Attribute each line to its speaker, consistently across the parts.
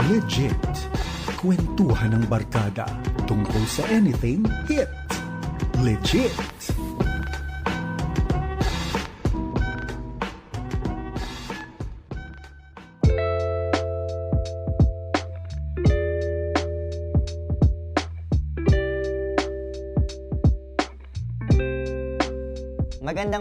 Speaker 1: Legit. Kwentuhan ng barkada tungkol sa anything hit. Legit.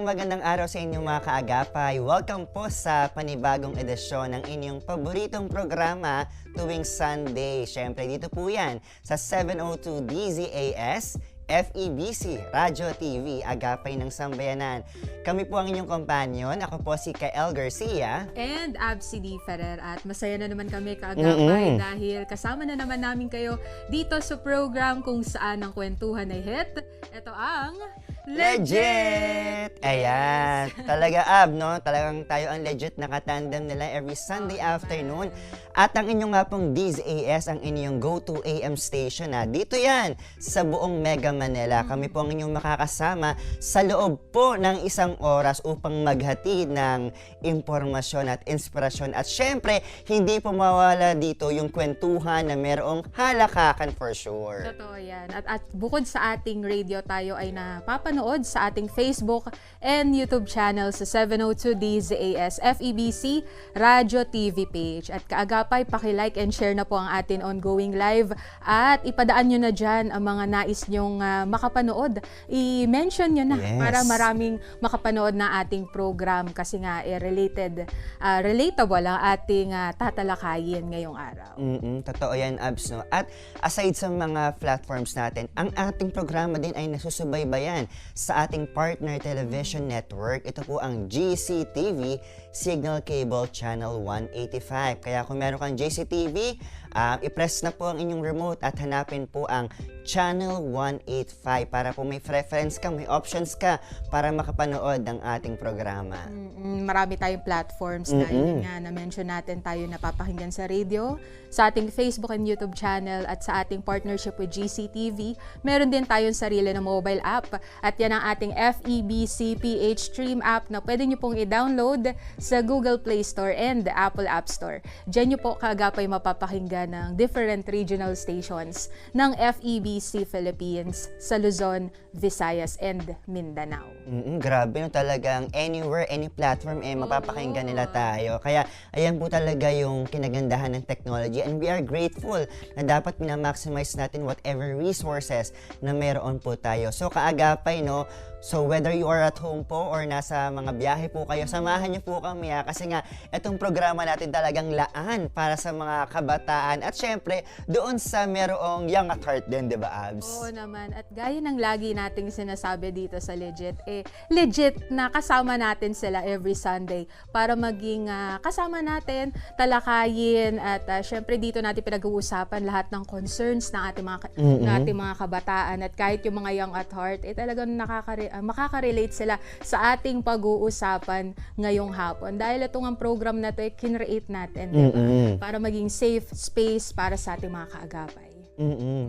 Speaker 2: Magandang araw sa inyong mga kaagapay. Welcome po sa panibagong edisyon ng inyong paboritong programa tuwing Sunday. Siyempre, dito po yan sa 702 DZAS, FEBC, Radyo TV, Agapay ng Sambayanan. Kami po ang inyong kompanyon. Ako po si Kael Garcia.
Speaker 3: And Abcedee Ferrer. At masaya na naman kami kaagapay dahil kasama na naman namin kayo dito sa program kung saan ang kwentuhan ay hit. Ito ang
Speaker 2: Legit! Ayan. Talaga, no? Talagang tayo ang legit nakatandem nila every Sunday afternoon. At ang inyong nga pong DZAS, ang inyong go-to AM station, dito yan, sa buong Mega Manila. Kami po ang inyong makakasama sa loob po ng isang oras upang maghatid ng impormasyon at inspirasyon. At syempre, hindi po mawala dito yung kwentuhan na merong halakakan for sure.
Speaker 3: Totoo yan. At bukod sa ating radio, tayo ay napapanood sa ating Facebook and YouTube channel sa 702 DZAS FEBC Radyo TV page. At kaagapay, paki-like and share na po ang atin ongoing live at ipadaan nyo na dyan ang mga nais nyong makapanood. I-mention nyo na para maraming makapanood na ating program kasi nga relatable ang ating tatalakayin ngayong araw.
Speaker 2: Totoo yan, Abs, no? At aside sa mga platforms natin, ang ating programa din ay nasusubaybayan sa ating partner television network. Ito po ang GCTV, Signal Cable Channel 185. Kaya kung meron kang GCTV, i-press na po ang inyong remote at hanapin po ang Channel 185 para po may preference ka, may options ka para makapanood ng ating programa.
Speaker 3: Marami tayong platforms na yun nga na-mention natin, tayo napapakinggan sa radio, sa ating Facebook and YouTube channel at sa ating partnership with GCTV. Meron din tayong sarili na mobile app at yan ang ating FEBC PH Stream app na pwede nyo pong i-download sa Google Play Store and the Apple App Store. Diyan nyo po kaagapay mapapakinggan ng different regional stations ng FEBC Philippines sa Luzon, Visayas, and Mindanao.
Speaker 2: Grabe, no? Talagang anywhere, any platform, mapapakinggan nila tayo. Kaya, ayan po talaga yung kinagandahan ng technology and we are grateful na dapat minamaximize natin whatever resources na meron po tayo. So, kaagapay, no? So, whether you are at home po or nasa mga biyahe po kayo, samahan niyo po kami, kasi nga, itong programa natin talagang laan para sa mga kabataan at syempre, doon sa merong young at heart din, di ba, Abs?
Speaker 3: Oo naman. At gaya ng lagi nating sinasabi dito sa Legit, legit na kasama natin sila every Sunday para maging kasama natin, talakayin at syempre dito natin pinag-uusapan lahat ng concerns ng ating mga kabataan at kahit yung mga young at heart, talagang makaka-relate sila sa ating pag-uusapan ngayong hapon. Dahil itong ang program na ito kinreate natin, diba? Para maging safe space para sa ating mga kaagapay.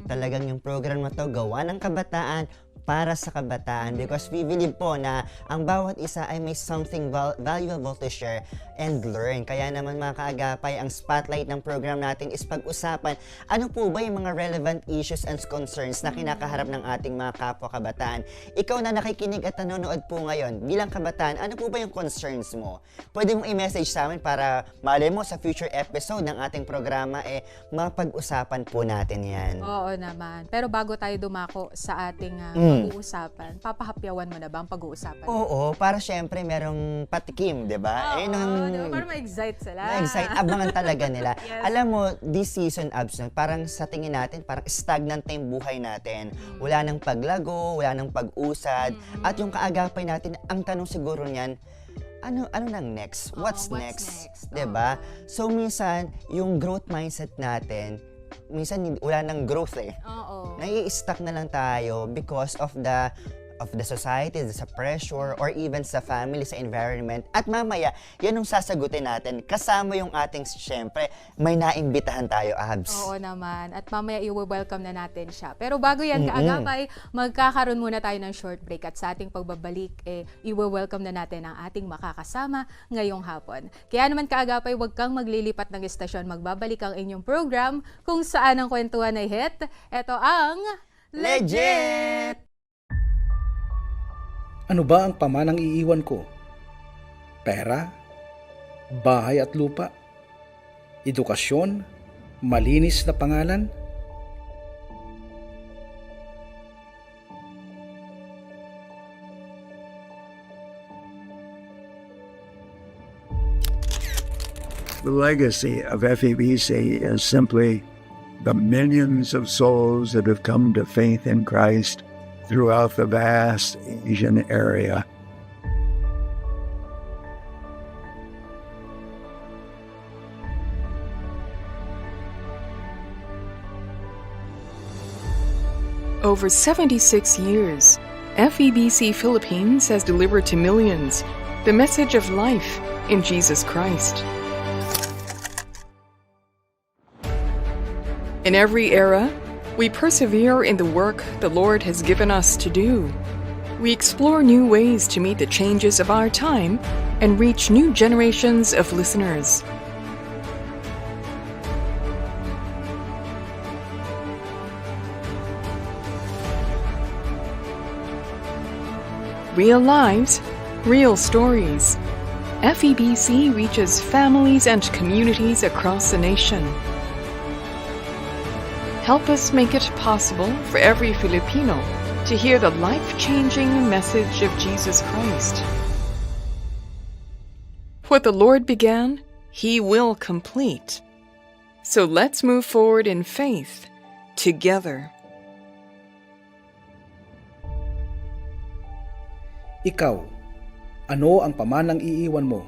Speaker 2: Talagang yung program na to gawa ng kabataan para sa kabataan because we believe po na ang bawat isa ay may something valuable to share and learn. Kaya naman mga kaagapay, ang spotlight ng program natin is pag-usapan ano po ba yung mga relevant issues and concerns na kinakaharap ng ating mga kapwa kabataan. Ikaw na nakikinig at nanonood po ngayon, bilang kabataan, ano po ba yung concerns mo? Pwede mong i-message sa amin para malay mo sa future episode ng ating programa, mapag-usapan po natin yan.
Speaker 3: Oo naman. Pero bago tayo dumako sa ating pag-uusapan, papahapyawan mo na ba ang pag-uusapan?
Speaker 2: Oo, para syempre merong patikim, di ba?
Speaker 3: Diba? Para ma-excite sila.
Speaker 2: Ma-excite, abangan talaga nila.
Speaker 3: Yes.
Speaker 2: Alam mo, this season, Abs, parang sa tingin natin, parang stagnant na yung buhay natin. Wala nang paglago, wala nang pag-usad. At yung kaagapay natin, ang tanong siguro niyan, ano nang next? What's next? Diba? So, minsan, yung growth mindset natin, minsan wala nang growth
Speaker 3: Oo.
Speaker 2: Nai-stuck na lang tayo because of the of the society, sa pressure, or even sa family, sa environment. At mamaya, yan yung sasagutin natin. Kasama yung ating, syempre, may naimbitahan tayo, Abs.
Speaker 3: Oo naman. At mamaya i-welcome na natin siya. Pero bago yan, kaagapay, magkakaroon muna tayo ng short break. At sa ating pagbabalik, i-welcome na natin ang ating makakasama ngayong hapon. Kaya naman kaagapay, huwag kang maglilipat ng istasyon. Magbabalik ang inyong program kung saan ang kwentuhan ay hit. Ito ang
Speaker 2: Legit!
Speaker 1: Ano ba ang pamanang iiwan ko? Pera? Bahay at lupa? Edukasyon? Malinis na pangalan?
Speaker 4: The legacy of FEBC is simply the millions of souls that have come to faith in Christ throughout the vast Asian area.
Speaker 5: Over 76 years, FEBC Philippines has delivered to millions the message of life in Jesus Christ. In every era, we persevere in the work the Lord has given us to do. We explore new ways to meet the changes of our time and reach new generations of listeners. Real lives, real stories. FEBC reaches families and communities across the nation. Help us make it possible for every Filipino to hear the life-changing message of Jesus Christ. What the Lord began, He will complete. So let's move forward in faith together.
Speaker 1: Ikaw, ano ang pamanang iiwan mo?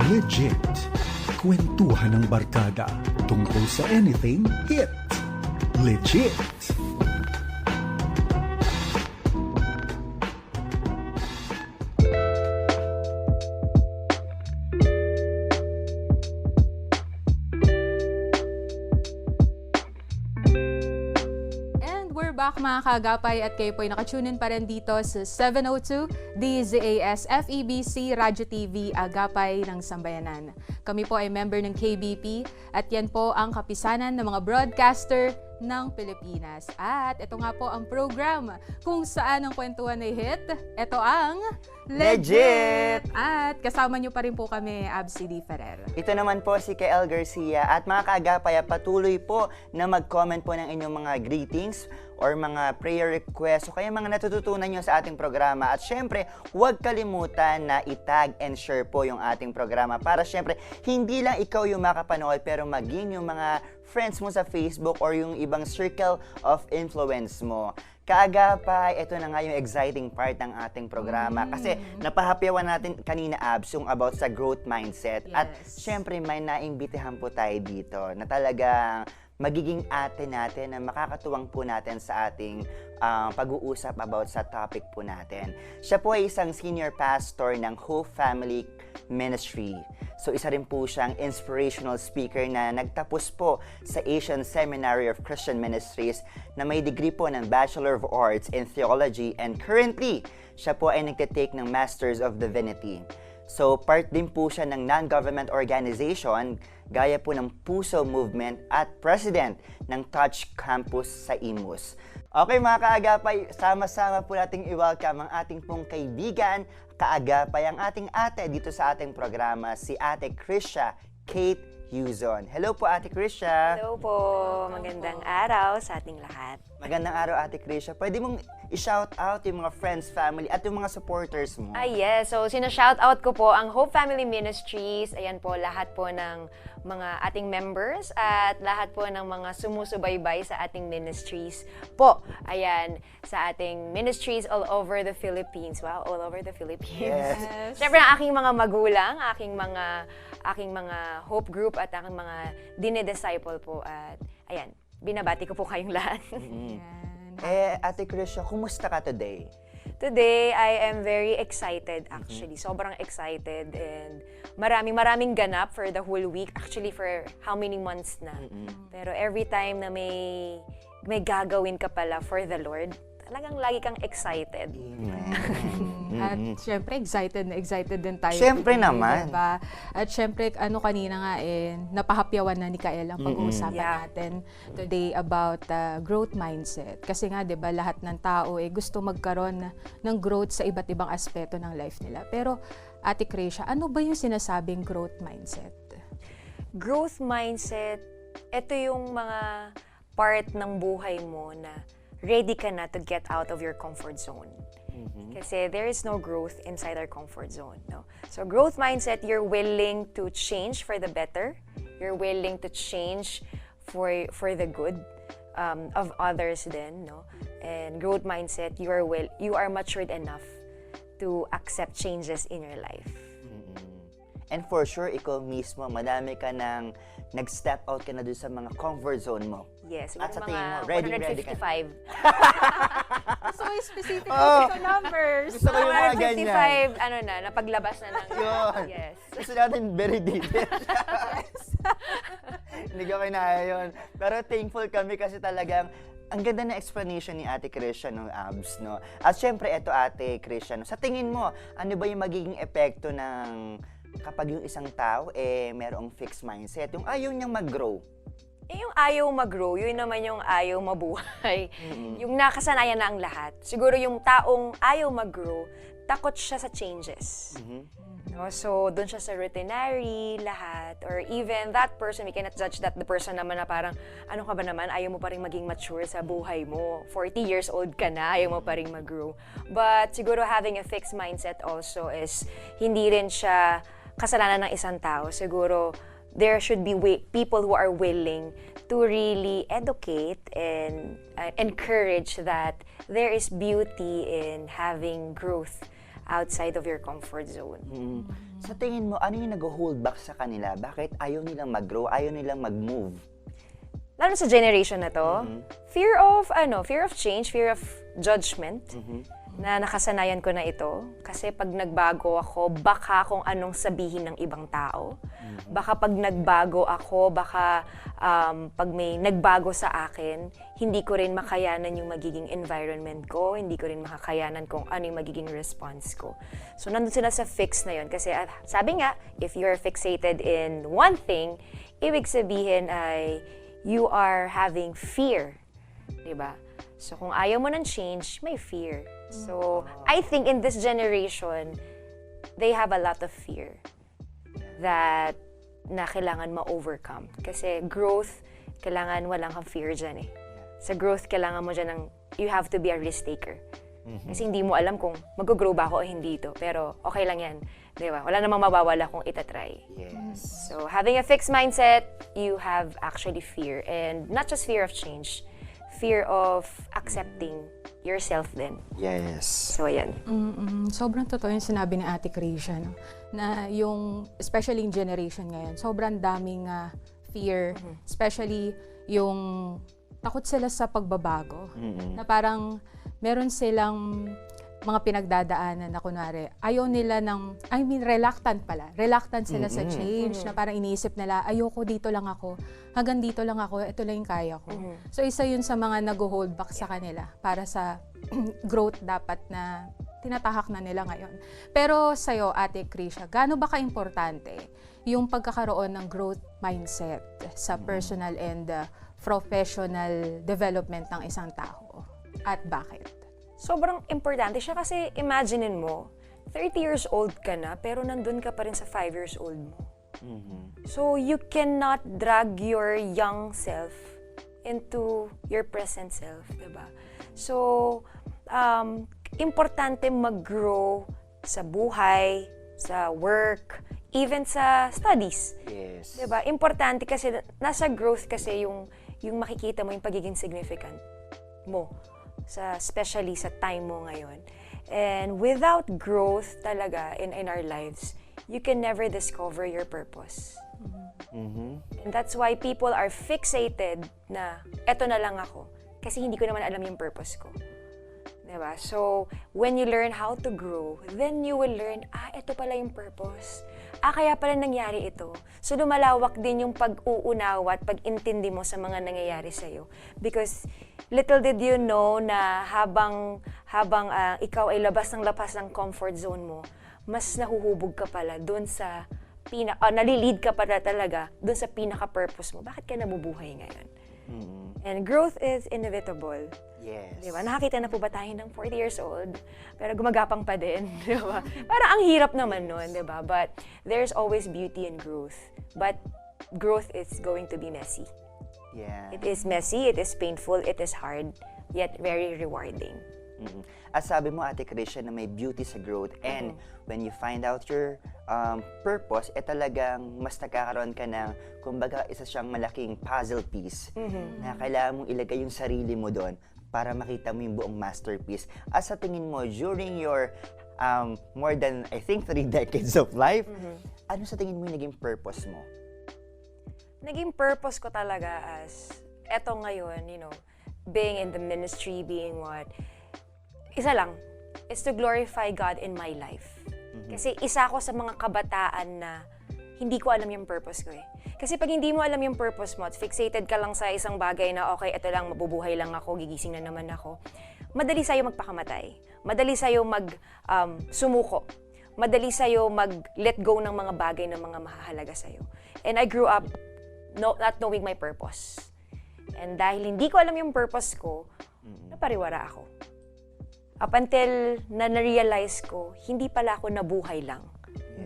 Speaker 1: Legit. Kwentuhan ng barkada tungkol sa anything hit. Legit.
Speaker 3: Back mga kaagapay at kayo po'y nakatunin pa rin dito sa 702 DZAS FEBC Radyo TV Agapay ng Sambayanan. Kami po ay member ng KBP at yan po ang kapisanan ng mga broadcaster ng Pilipinas. At ito nga po ang program kung saan ang kwentuhan ay hit. Ito ang
Speaker 2: Legit!
Speaker 3: At kasama nyo pa rin po kami, Abcedee Ferrer.
Speaker 2: Ito naman po si Kael Garcia at mga kaagapay, patuloy po na mag-comment po ng inyong mga greetings or mga prayer requests o kaya mga natututunan nyo sa ating programa. At syempre, huwag kalimutan na itag and share po yung ating programa para syempre, hindi lang ikaw yung makapanood pero maging yung mga friends mo sa Facebook or yung ibang circle of influence mo. Kaagapay, ito na nga yung exciting part ng ating programa. Kasi napahapyawan natin kanina, Abs, yung about sa growth mindset.
Speaker 3: Yes.
Speaker 2: At syempre, may naimbitahan po tayo dito na talagang magiging ate natin na makakatuwang po natin sa ating pag-uusap about sa topic po natin. Siya po ay isang senior pastor ng Hope Family Ministry. So isa rin po siyang inspirational speaker na nagtapos po sa Asian Seminary of Christian Ministries na may degree po ng Bachelor of Arts in Theology and currently, siya po ay nagtitake ng Masters of Divinity. So part din po siya ng non-government organization gaya po ng Puso Movement at President ng Touch Campus sa Imus. Okay mga kaagapay, sama-sama po nating i-welcome ang ating pong kaibigan, kaagapay ang ating ate dito sa ating programa, si Ate Krizzia Kate Yuzon. Hello po, Ate Krizzia.
Speaker 6: Hello po, magandang araw sa ating lahat.
Speaker 2: Magandang araw, Ate Krizzia. Pwede mong i-shout out yung mga friends, family, at yung mga supporters mo.
Speaker 6: Yes, so sino-shout out ko po ang Hope Family Ministries. Ayan po, lahat po ng mga ating members at lahat po ng mga sumusubaybay sa ating ministries po. Ayan, sa ating ministries all over the Philippines. Wow, all over the Philippines.
Speaker 2: Yes.
Speaker 6: Siyempre, ang aking mga magulang, aking mga Hope Group at aking mga dinidisciple po. At ayan, binabati ko po kayong lahat.
Speaker 2: Ate Krizzia, kumusta ka today?
Speaker 6: Today, I am very excited actually. Sobrang excited and maraming ganap for the whole week. Actually, for how many months na. Pero every time na may gagawin ka pala for the Lord, talagang lagi kang excited.
Speaker 3: At syempre, excited din tayo.
Speaker 2: Syempre
Speaker 3: today,
Speaker 2: naman.
Speaker 3: Diba? At syempre, kanina nga napahapyawan na ni Kael ang pag-uusapan natin today about growth mindset. Kasi nga, diba, lahat ng tao gusto magkaroon ng growth sa iba't ibang aspeto ng life nila. Pero, Ate Krizzia, ano ba yung sinasabing growth mindset?
Speaker 6: Growth mindset, ito yung mga part ng buhay mo na ready ka na to get out of your comfort zone. Kasi there is no growth inside our comfort zone. No? So growth mindset, you're willing to change for the better. You're willing to change for the good of others then. No? And growth mindset, you are matured enough to accept changes in your life.
Speaker 2: And for sure, ikaw mismo, madami ka nang nag-step out ka na doon sa mga comfort zone mo.
Speaker 6: Yes,
Speaker 2: At sa
Speaker 6: mga
Speaker 2: tingin mo, ready ka.
Speaker 6: 155.
Speaker 3: So, specific numbers.
Speaker 2: Gusto ko yung mga ganyan.
Speaker 6: 155, napaglabas na ng...
Speaker 2: Yun.
Speaker 6: Yes.
Speaker 2: Gusto natin very detailed. Hindi ko kinaya yun. Pero thankful kami kasi talagang ang ganda na explanation ni Ate Krizzia ng Abs, no? At syempre, eto Ate Krizzia, no? Sa tingin mo, ano ba yung magiging epekto ng kapag yung isang tao, merong fixed mindset, yung ayaw niyang mag-grow?
Speaker 6: Yung ayaw mag-grow, yun naman yung ayaw mabuhay. Yung nakasanayan na ang lahat. Siguro yung taong ayaw mag-grow, takot siya sa changes. No? So, doon siya sa routinary, lahat. Or even that person, we cannot judge that the person naman na parang, ano ka ba naman, ayaw mo pa rin maging mature sa buhay mo. 40 years old ka na, ayaw mo pa rin mag-grow. But siguro having a fixed mindset also is, hindi rin siya kasalanan ng isang tao. Siguro, there should be people who are willing to really educate and encourage that there is beauty in having growth outside of your comfort zone.
Speaker 2: Sa tingin mo, ano yung nag-hold back sa kanila? Bakit ayaw nilang mag-grow, ayaw nilang mag-move?
Speaker 6: Lalo sa generation na to, fear of change, fear of judgment. Na nakasanayan ko na ito. Kasi pag nagbago ako, baka kung anong sabihin ng ibang tao. Baka pag nagbago ako, baka pag may nagbago sa akin, hindi ko rin makayanan yung magiging environment ko, hindi ko rin makakayanan kung ano yung magiging response ko. So nandun sila sa fix na yun. Kasi sabi nga, if you're fixated in one thing, ibig sabihin ay you are having fear. Diba? So kung ayaw mo ng change, may fear. So, I think in this generation, they have a lot of fear that na kailangan ma-overcome. Kasi growth, kailangan walang kang fear dyan eh. Sa growth, kailangan mo dyan ng, you have to be a risk taker. Kasi hindi mo alam kung mag-grow ba ako o hindi ito. Pero okay lang yan. Di ba? Wala namang mawawala kung itatry.
Speaker 2: Yes.
Speaker 6: So, having a fixed mindset, you have actually fear. And not just fear of change, fear of accepting yourself din.
Speaker 2: Yes.
Speaker 6: So, ayan.
Speaker 3: Sobrang totoo yung sinabi ni Ate Krizzia, no? Na yung, especially in generation ngayon, sobrang daming fear, especially yung takot sila sa pagbabago. Na parang meron silang mga pinagdadaanan na kunwari, ayaw nila reluctant sila sa change, na parang iniisip nila, ayoko, dito lang ako, hanggang dito lang ako, ito lang yung kaya ko. So isa yun sa mga nag-hold back sa kanila para sa growth dapat na tinatahak na nila ngayon. Pero sa'yo, Ate Krizzia, gaano ba ka-importante yung pagkakaroon ng growth mindset sa personal and professional development ng isang tao? At bakit?
Speaker 6: Sobrang importante siya kasi imaginein mo, 30 years old ka na pero nandun ka pa rin sa 5 years old mo. So you cannot drag your young self into your present self, diba? So, importante mag-grow sa buhay, sa work, even sa studies.
Speaker 2: Yes.
Speaker 6: Diba? Importante kasi nasa growth kasi yung makikita mo yung pagiging significant mo, especially sa time mo ngayon. And without growth talaga in our lives, you can never discover your purpose. And that's why people are fixated na eto na lang ako kasi hindi ko naman alam yung purpose ko. Diba? So, when you learn how to grow, then you will learn, eto pala yung purpose. Kaya pala nangyari ito. So, lumalawak din yung pag-uunawa at pag-intindi mo sa mga nangyayari sa'yo. Because, little did you know na habang ikaw ay labas ng comfort zone mo, mas nahuhubog ka pala doon sa nalilid ka pala talaga doon sa pinaka-purpose mo. Bakit ka nabubuhay ngayon? And growth is inevitable.
Speaker 2: Yes.
Speaker 6: Diba? Nakakita na po ba tayo ng 40 years old? Pero gumagapang pa din. Diba? Parang ang hirap naman nun, diba? But there's always beauty in growth. But growth is going to be messy.
Speaker 2: Yeah.
Speaker 6: It is messy, it is painful, it is hard, yet very rewarding.
Speaker 2: At sabi mo, Ate Krizzia, na may beauty sa growth. And when you find out your purpose, talagang mas nagkakaroon ka ng, kumbaga, isa siyang malaking puzzle piece na kailangan mong ilagay yung sarili mo doon para makita mo yung buong masterpiece. At sa tingin mo, during your more than, I think, 3 decades of life, ano sa tingin mo yung naging purpose mo?
Speaker 6: Naging purpose ko talaga as, eto ngayon, being in the ministry, being what, isa lang, is to glorify God in my life. Kasi isa ako sa mga kabataan na hindi ko alam yung purpose ko eh. Kasi pag hindi mo alam yung purpose mo at fixated ka lang sa isang bagay na okay, ito lang, mabubuhay lang ako, gigising na naman ako, madali sa'yo magpakamatay. Madali sa'yo sumuko. Madali sa'yo mag-let go ng mga bagay na mga mahahalaga sa'yo. And I grew up not knowing my purpose. And dahil hindi ko alam yung purpose ko, napariwara ako. Up until na-realize ko, hindi pala ako nabuhay lang.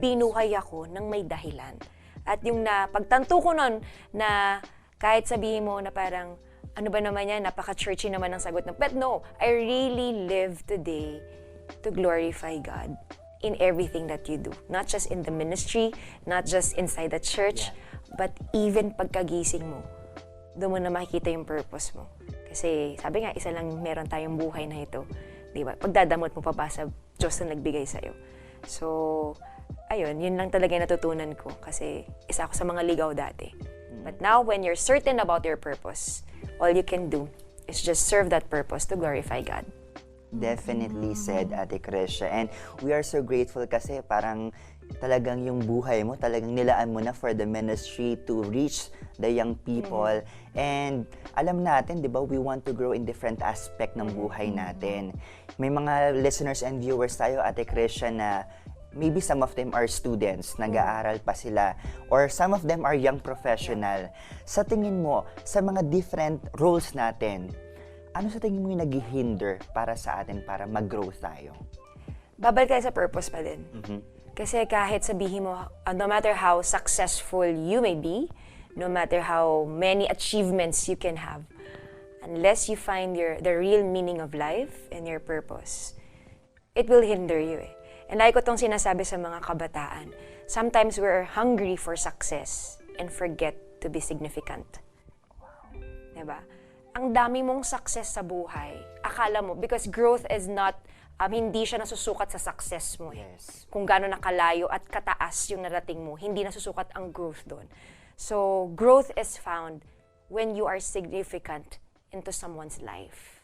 Speaker 6: Binuhay ako ng may dahilan. At yung pagtanto ko nun na kahit sabihin mo na parang, ano ba naman yan, napaka-churchy naman ang sagot na, but no, I really live today to glorify God in everything that you do. Not just in the ministry, not just inside the church, but even pagkagising mo, doon mo na makikita yung purpose mo. Kasi sabi nga, isa lang meron tayong buhay na ito. Diba? Pagdadamot mo pa ba sa Diyos na nagbigay sa'yo. So, ayun, yun lang talaga yung natutunan ko kasi isa ako sa mga ligaw dati. But now, when you're certain about your purpose, all you can do is just serve that purpose to glorify God.
Speaker 2: Definitely said, Ate Krizzia. And we are so grateful kasi parang talagang yung buhay mo, talagang nilaan mo na for the ministry to reach the young people. And alam natin, di ba, we want to grow in different aspect ng buhay natin. May mga listeners and viewers tayo, Ate Krizzia, na maybe some of them are students, nag-aaral pa sila, or some of them are young professional. Sa tingin mo, sa mga different roles natin, ano sa tingin mo yung nag-hinder para sa atin para mag-grow tayo?
Speaker 6: Babalik tayo sa purpose pa din. Kasi kahit sabihin mo, no matter how successful you may be, no matter how many achievements you can have, unless you find the real meaning of life and your purpose, it will hinder you eh. And like ko itong sinasabi sa mga kabataan, sometimes we're hungry for success and forget to be significant. Diba? Ang dami mong success sa buhay, akala mo, because growth is not, hindi siya nasusukat sa success mo.
Speaker 2: Yes.
Speaker 6: Kung gaano nakalayo at kataas yung narating mo, hindi nasusukat ang growth doon. So, growth is found when you are significant into someone's life.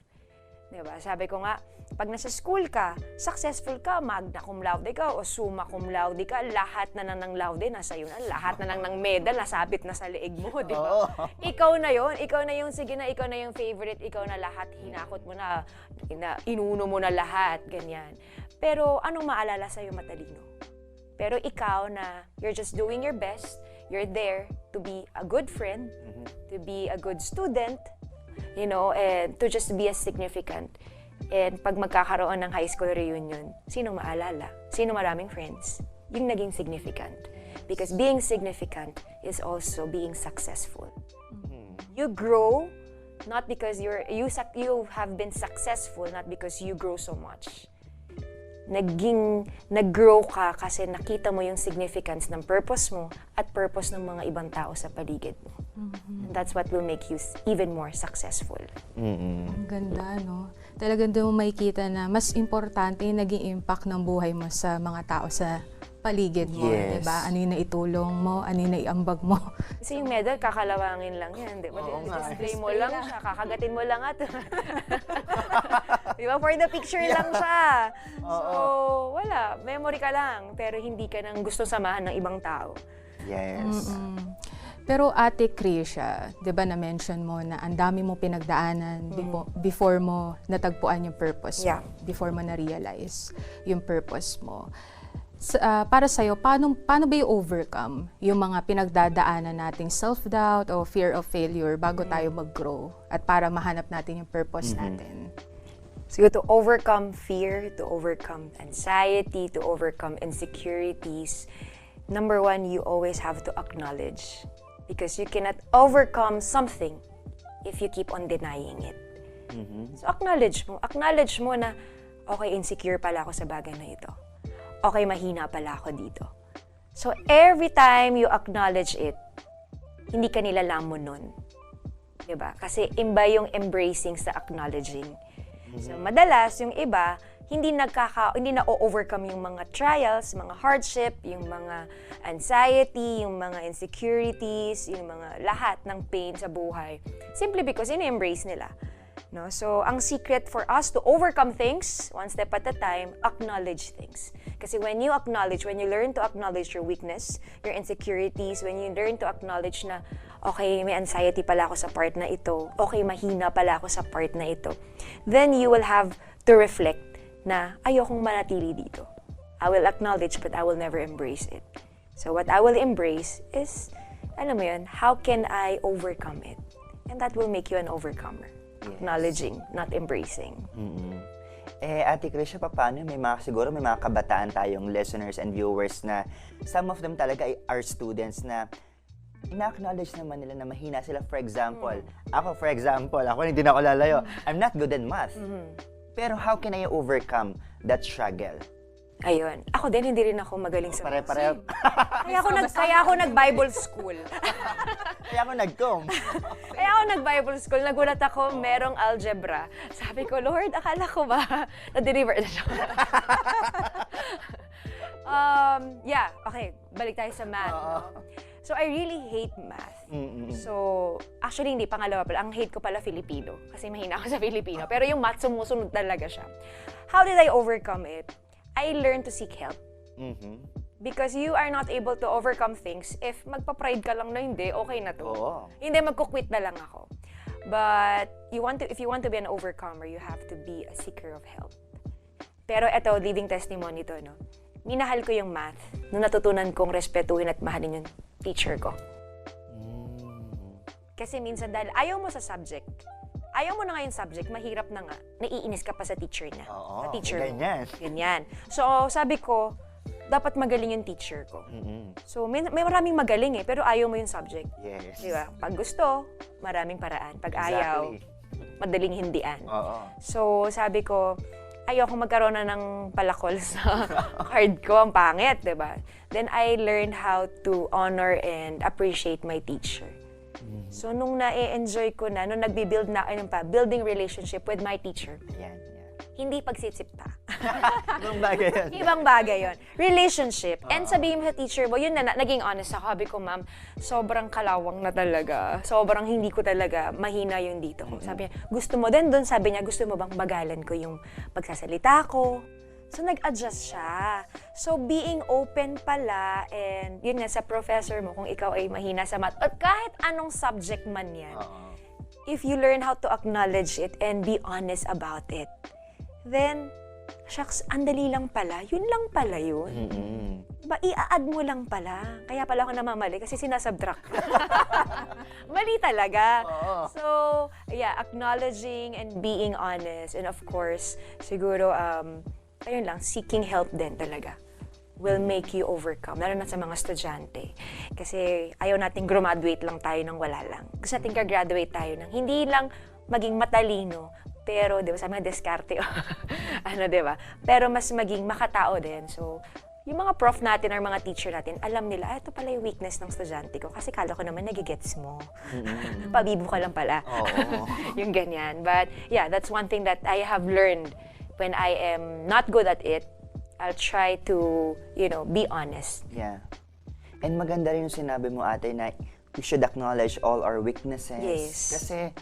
Speaker 6: Diba? Sabi ko nga, pag nasa school ka, successful ka, magna cum laude ka o summa cum laude ka, lahat na ng laude nasa iyo na, lahat na ng medal nasabit na sa leeg mo, di ba? Ikaw na yung, sige na, ikaw na yung favorite, ikaw na lahat, hinakot mo na, inuno mo na lahat, ganyan. Pero anong maalala sa'yo matalino? Pero ikaw na, you're just doing your best, you're there to be a good friend, to be a good student, and to just be as significant. And pag magkakaroon ng high school reunion, sino maalala? Sino maraming friends? Yung naging significant. Because being significant is also being successful. You grow not because you have been successful, not because you grow so much. Nag-grow ka kasi nakita mo yung significance ng purpose mo at purpose ng mga ibang tao sa paligid mo. And that's what will make you even more successful.
Speaker 3: Ang ganda, no? Talagang doon mo makikita na mas importante yung naging impact ng buhay mo sa mga tao sa paligid mo,
Speaker 2: Yes.
Speaker 3: diba? Ano yung naitulong mo, ano yung naiambag mo.
Speaker 6: Kasi yung medal, kakalawangin lang yan, di ba? Display mo lang siya, kakagatin mo lang at di ba? For the picture lang siya. So, wala. Memory ka lang, pero hindi ka nang gusto samahan ng ibang tao.
Speaker 2: Yes.
Speaker 3: Pero Ate Krizzia, 'di ba na-mention mo na ang dami mo pinagdaanan before mo natagpuan yung purpose mo,
Speaker 6: Yeah.
Speaker 3: before mo na-realize yung purpose mo. Para sa'yo, paano ba i-overcome yung mga pinagdadaanan nating self-doubt o fear of failure bago tayo mag-grow at para mahanap natin yung purpose natin?
Speaker 6: So to overcome fear, to overcome anxiety, to overcome insecurities, number one, you always have to acknowledge. Because you cannot overcome something if you keep on denying it. So acknowledge mo na, okay, insecure pala ako sa bagay na ito. Okay, mahina pala ako dito. So every time you acknowledge it, hindi ka nilalamon nun. Diba? Kasi iba yung embracing sa acknowledging. So madalas, yung iba, hindi na-overcome yung mga trials, mga hardship, yung mga anxiety, yung mga insecurities, yung mga lahat ng pain sa buhay. Simply because in-embrace nila. No? So, ang secret for us to overcome things, one step at a time, acknowledge things. Kasi when you learn to acknowledge your weakness, your insecurities, when you learn to acknowledge na, okay, may anxiety pala ako sa part na ito, okay, mahina pala ako sa part na ito, then you will have to reflect na ayokong manatili dito. I will acknowledge but I will never embrace it. So what I will embrace is, alam mo yun, how can I overcome it? And that will make you an overcomer. Yes. Acknowledging, not embracing.
Speaker 2: Ate Krizzia, paano? Siguro may mga kabataan tayong listeners and viewers na some of them talaga are students na ina-acknowledge naman nila na mahina sila. For example, ako hindi na ako lalayo. I'm not good in math. Pero how can I overcome that struggle?
Speaker 6: Ayun. Ako din, hindi rin ako magaling sa math.
Speaker 2: Pare-pareho.
Speaker 6: Kaya ako nag-Bible school.
Speaker 2: Kaya ako nag-com.
Speaker 6: Kaya ako nag-Bible school. Nagulat ako, merong algebra. Sabi ko, Lord, akala ko ba na-deliver na siya? Okay. Balik tayo sa math. No? So, I really hate math. So, actually, hindi pangalawa pala. Ang hate ko pala Filipino. Kasi mahina ako sa Filipino. Pero yung math, sumusunod talaga siya. How did I overcome it? I learned to seek help. Because you are not able to overcome things if magpa-pride ka lang na hindi, okay na to. Hindi, magkukwit na lang ako. But if you want to be an overcomer, you have to be a seeker of help. Pero eto, living testimony to, no? Minahal ko yung math nung natutunan kong respetuhin at mahalin yung teacher ko. Kasi minsan dahil ayaw mo sa subject, ayaw mo na nga yung subject, mahirap na nga, naiinis ka pa sa teacher niya. Sa teacher mo. Ganyan. So, sabi ko, dapat magaling yung teacher ko. So, may maraming magaling pero ayaw mo yung subject.
Speaker 2: Yes.
Speaker 6: Di ba? Pag gusto, maraming paraan. Pag ayaw, madaling hindian. So, sabi ko, ayoko magkaroon na ng palakol sa card ko, ang pangit, di ba? Then I learned how to honor and appreciate my teacher. So, nung na-enjoy ko na, nung nagbi-build na, building relationship with my teacher, hindi pagsisipta.
Speaker 2: Ibang bagay yun.
Speaker 6: Ibang bagay yun. Relationship. And sabihin mo sa teacher mo, yun na, naging honest ako. Sabi ko, ma'am, sobrang kalawang na talaga. Sobrang hindi ko talaga mahina yung dito ko. Sabi niya, gusto mo din doon? Sabi niya, gusto mo bang bagalan ko yung pagsasalita ko? So, nag-adjust siya. So, being open pala, and yun nga, sa professor mo, kung ikaw ay mahina sa math, at kahit anong subject man yan, if you learn how to acknowledge it and be honest about it, then, shucks, andali lang pala. Yun lang pala yun. Diba, i-add mo lang pala. Kaya pala ako namamali kasi sinasubtract. Mali talaga. So, yeah, acknowledging and being honest. And of course, siguro, ayun lang, seeking help din talaga. will make you overcome, lalo na sa mga estudyante. Kasi ayaw nating graduate lang tayo ng wala lang. Gusto nating graduate tayo ng hindi lang maging matalino, pero, di ba, sabi nga, diskarte, di ba? Pero mas maging makatao din. So, yung mga prof natin or mga teacher natin, alam nila, ito pala yung weakness ng estudyante ko. Kasi kala ko naman nagigets mo. Pabibo ka lang pala. Yung ganyan. But, yeah, that's one thing that I have learned when I am not good at it. I'll try to, be honest.
Speaker 2: Yeah. And maganda rin yung sinabi mo, ate, na we should acknowledge all our weaknesses.
Speaker 6: Yes.
Speaker 2: Kasi,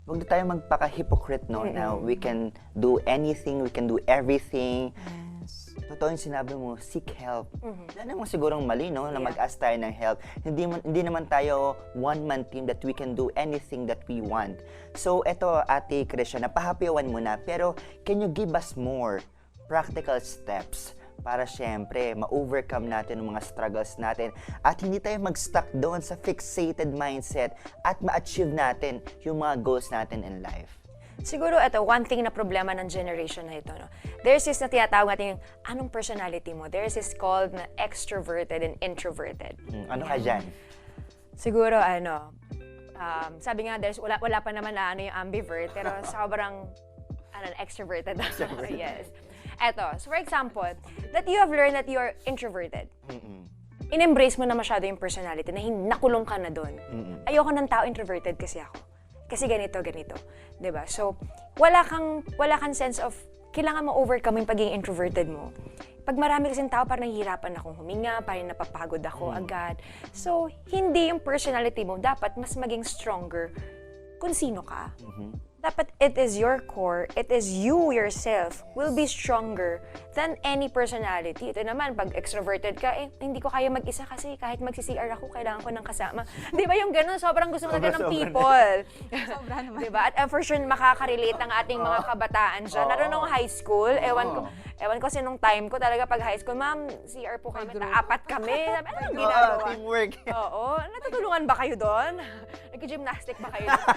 Speaker 2: huwag na tayo magpaka-hypocrite, no? Now, we can do anything, we can do everything. Yes. Totoo yung sinabi mo, seek help. Wala namang sigurong mali, no? Na mag-ask tayo ng help. Hindi naman tayo one-man team that we can do anything that we want. So, eto, Ate Krizzia, napahapiwan mo na, pero can you give us more practical steps para syempre ma-overcome natin ang mga struggles natin at hindi tayo mag-stuck doon sa fixated mindset at ma-achieve natin yung mga goals natin in life?
Speaker 6: Siguro ito, one thing na problema ng generation na ito, no? There's this na tinatawag natin yung anong personality mo. There's this called na extroverted and introverted.
Speaker 2: Ano ka dyan?
Speaker 6: Siguro sabi nga, wala pa naman na yung ambivert, pero sobrang extroverted. Yes. Eto, so for example, that you have learned that you are introverted. In-embrace mo na masyado yung personality na nakulong ka na doon. Ayoko ng tao, introverted kasi ako. Kasi ganito. Diba? So, wala kang sense of, kailangan mo overcome yung pagiging introverted mo. Pag marami kasing tao, parang nahihirapan akong huminga, parang napapagod ako agad. So, hindi yung personality mo, dapat mas maging stronger kung sino ka. Dapat it is your core, it is you yourself will be stronger than any personality. Ito naman, pag extroverted ka, hindi ko kaya mag-isa kasi kahit mag-CCR ako, kailangan ko ng kasama. Di ba yung gano'n? Sobrang gusto mo talaga ng people.
Speaker 3: Sobra naman.
Speaker 6: Di ba? At for sure, makaka-relate ang ating mga kabataan dyan. Lalo nung high school, ewan ko sinong time ko talaga pag high school, ma'am, CR po kami, apat kami. Anong ginagawa?
Speaker 2: Teamwork.
Speaker 6: Oo. Natutulungan ba kayo doon? Nag-gymnastic ba kayo doon?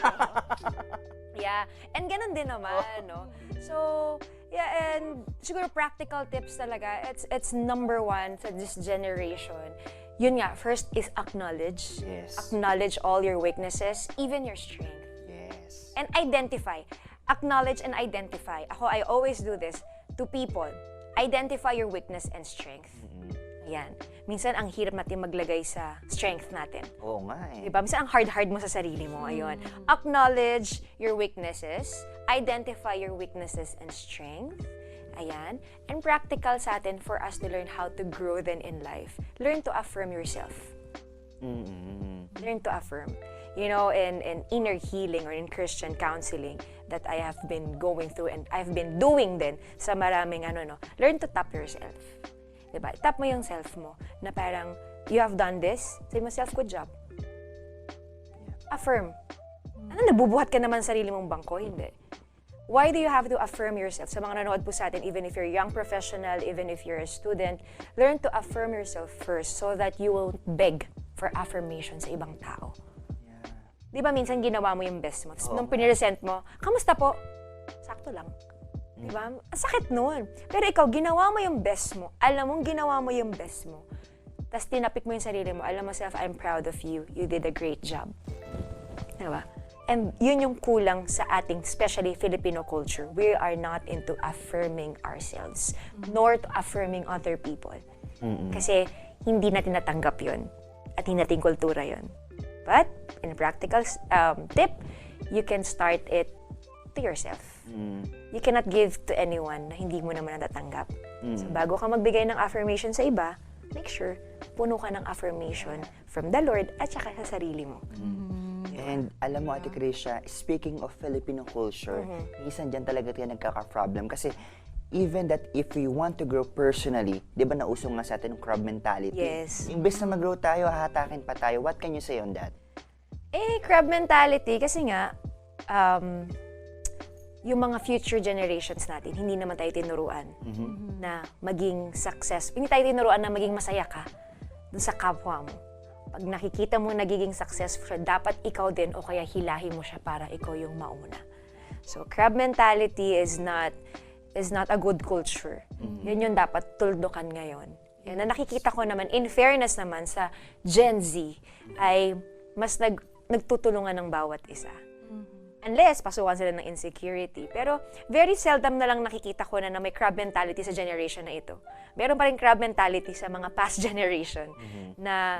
Speaker 6: Yeah. And ganun din naman, no? So, yeah, and siguro practical tips talaga, it's number one sa this generation. Yun nga, first is acknowledge.
Speaker 2: Yes.
Speaker 6: Acknowledge all your weaknesses, even your strength.
Speaker 2: Yes.
Speaker 6: And identify. Acknowledge and identify. I always do this to people. Identify your weakness and strength. Ayan. Minsan, ang hirap natin maglagay sa strength natin.
Speaker 2: Oo nga eh.
Speaker 6: Diba? Minsan, ang hard mo sa sarili mo. Ayun. Acknowledge your weaknesses. Identify your weaknesses and strength. Ayan. And practical sa atin for us to learn how to grow then in life. Learn to affirm yourself. Learn to affirm. You know, in inner healing or in Christian counseling that I have been going through and I've been doing din sa maraming learn to tap yourself. Diba? Tap mo yung self mo na parang, you have done this, say mo self, good job. Affirm. Nabubuhat ka naman sa sarili mong bangko? Hindi. Why do you have to affirm yourself? Sa mga nanood po sa atin, even if you're a young professional, even if you're a student, learn to affirm yourself first so that you will beg for affirmation sa ibang tao. Di ba minsan ginawa mo yung best mo, tapos nung piniresent mo, kamusta po? Sakto lang. Diba? Ang sakit nun. Pero ikaw, ginawa mo yung best mo. Alam mong ginawa mo yung best mo. Tapos tinapik mo yung sarili mo. Alam mo, self, I'm proud of you. You did a great job. Diba? And yun yung kulang sa ating, especially Filipino culture. We are not into affirming ourselves, nor to affirming other people. Kasi hindi natin natanggap yun. At hindi natin kultura yun. But, in a practical tip, you can start it to yourself. You cannot give to anyone na hindi mo naman natatanggap. So, bago ka magbigay ng affirmation sa iba, make sure puno ka ng affirmation from the Lord at saka sa sarili mo.
Speaker 2: And alam mo, Ate Krizzia, speaking of Filipino culture, minsan dyan talaga tayo nagkaka-problem. Kasi even that if we want to grow personally, di ba nauso nga sa atin yung crab mentality?
Speaker 6: Yes.
Speaker 2: Imbes na mag-grow tayo, hahatakin pa tayo. What can you say on that?
Speaker 6: Crab mentality, kasi nga, yung mga future generations natin, hindi naman tayo tinuruan na maging success. Hindi tayo tinuruan na maging masaya ka dun sa kapwa mo. Pag nakikita mo nagiging successful, dapat ikaw din o kaya hilahin mo siya para ikaw yung mauna. So, crab mentality is not a good culture. Yun yung dapat tuldukan ngayon. And na nakikita ko naman, in fairness naman sa Gen Z, ay mas nagtutulungan ng bawat isa. Unless, pasukan sila ng insecurity. Pero, very seldom na lang nakikita ko na may crab mentality sa generation na ito. Meron pa rin crab mentality sa mga past generation na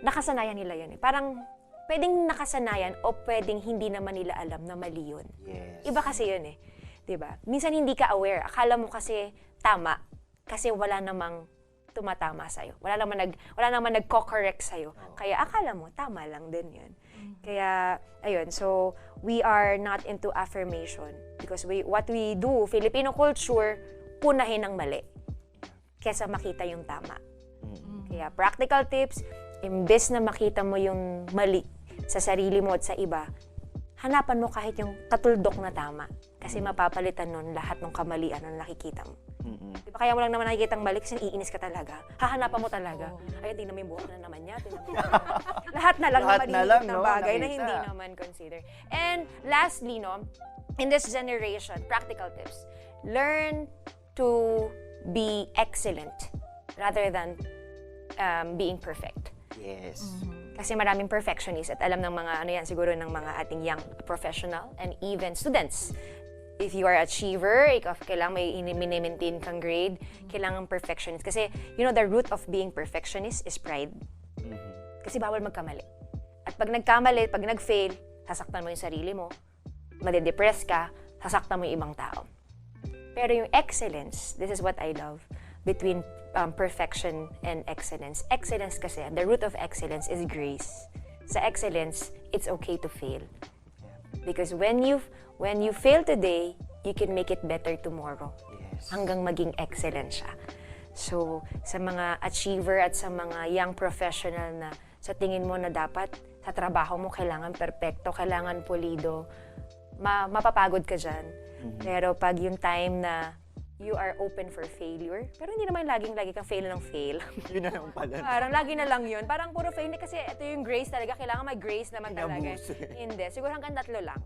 Speaker 6: nakasanayan nila yun. Parang, pwedeng nakasanayan o pwedeng hindi naman nila alam na mali yun.
Speaker 2: Yes.
Speaker 6: Iba kasi yun eh. Diba? Minsan hindi ka aware. Akala mo kasi tama kasi wala namang tumatama sa'yo. Wala naman nagko-correct sa'yo. Kaya akala mo, tama lang din yun. Kaya, ayun. So, we are not into affirmation because what we do, Filipino culture, punahin ang mali kesa makita yung tama. Kaya, practical tips, imbes na makita mo yung mali sa sarili mo at sa iba, hanapan mo kahit yung katuldok na tama. Kasi mapapalitan nun lahat ng kamalian na nakikita mo. Diba, kaya mo lang naman nakikita ang mali kasi iinis ka talaga. Hahanapan mo talaga. Ay, tingnan mo yung buhok na naman niya. Lahat na lang
Speaker 2: Lahat na lang,
Speaker 6: na
Speaker 2: no?
Speaker 6: bagay na
Speaker 2: Nakita.
Speaker 6: hindi naman consider. And lastly, no, in this generation, practical tips. Learn to be excellent rather than being perfect.
Speaker 2: Yes.
Speaker 6: Kasi maraming perfectionist at alam ng mga, siguro ng mga ating young professional and even students. If you are achiever, ikaw kailangan may maintain kang grade, kailangan perfectionist. Kasi, the root of being perfectionist is pride. Kasi bawal magkamali. At pag nagkamali, pag nag-fail, sasaktan mo yung sarili mo, madidepress ka, sasaktan mo yung ibang tao. Pero yung excellence, this is what I love, between perfection and excellence. Excellence kasi, the root of excellence is grace. Sa excellence, it's okay to fail. Because when you fail today, you can make it better tomorrow.
Speaker 2: Yes.
Speaker 6: Hanggang maging excellent siya. So, sa mga achiever at sa mga young professional na sa tingin mo na dapat sa trabaho mo kailangan perpekto, kailangan pulido, mapapagod ka dyan. Pero pag yung time na you are open for failure, pero hindi naman lagi kang fail ng fail.
Speaker 2: Yun na lang pala.
Speaker 6: Parang lagi na lang yun. Parang puro fail. Hindi kasi ito yung grace talaga. Kailangan may grace naman talaga.
Speaker 2: Inabuso eh.
Speaker 6: Hindi. Siguro hanggang 3 lang.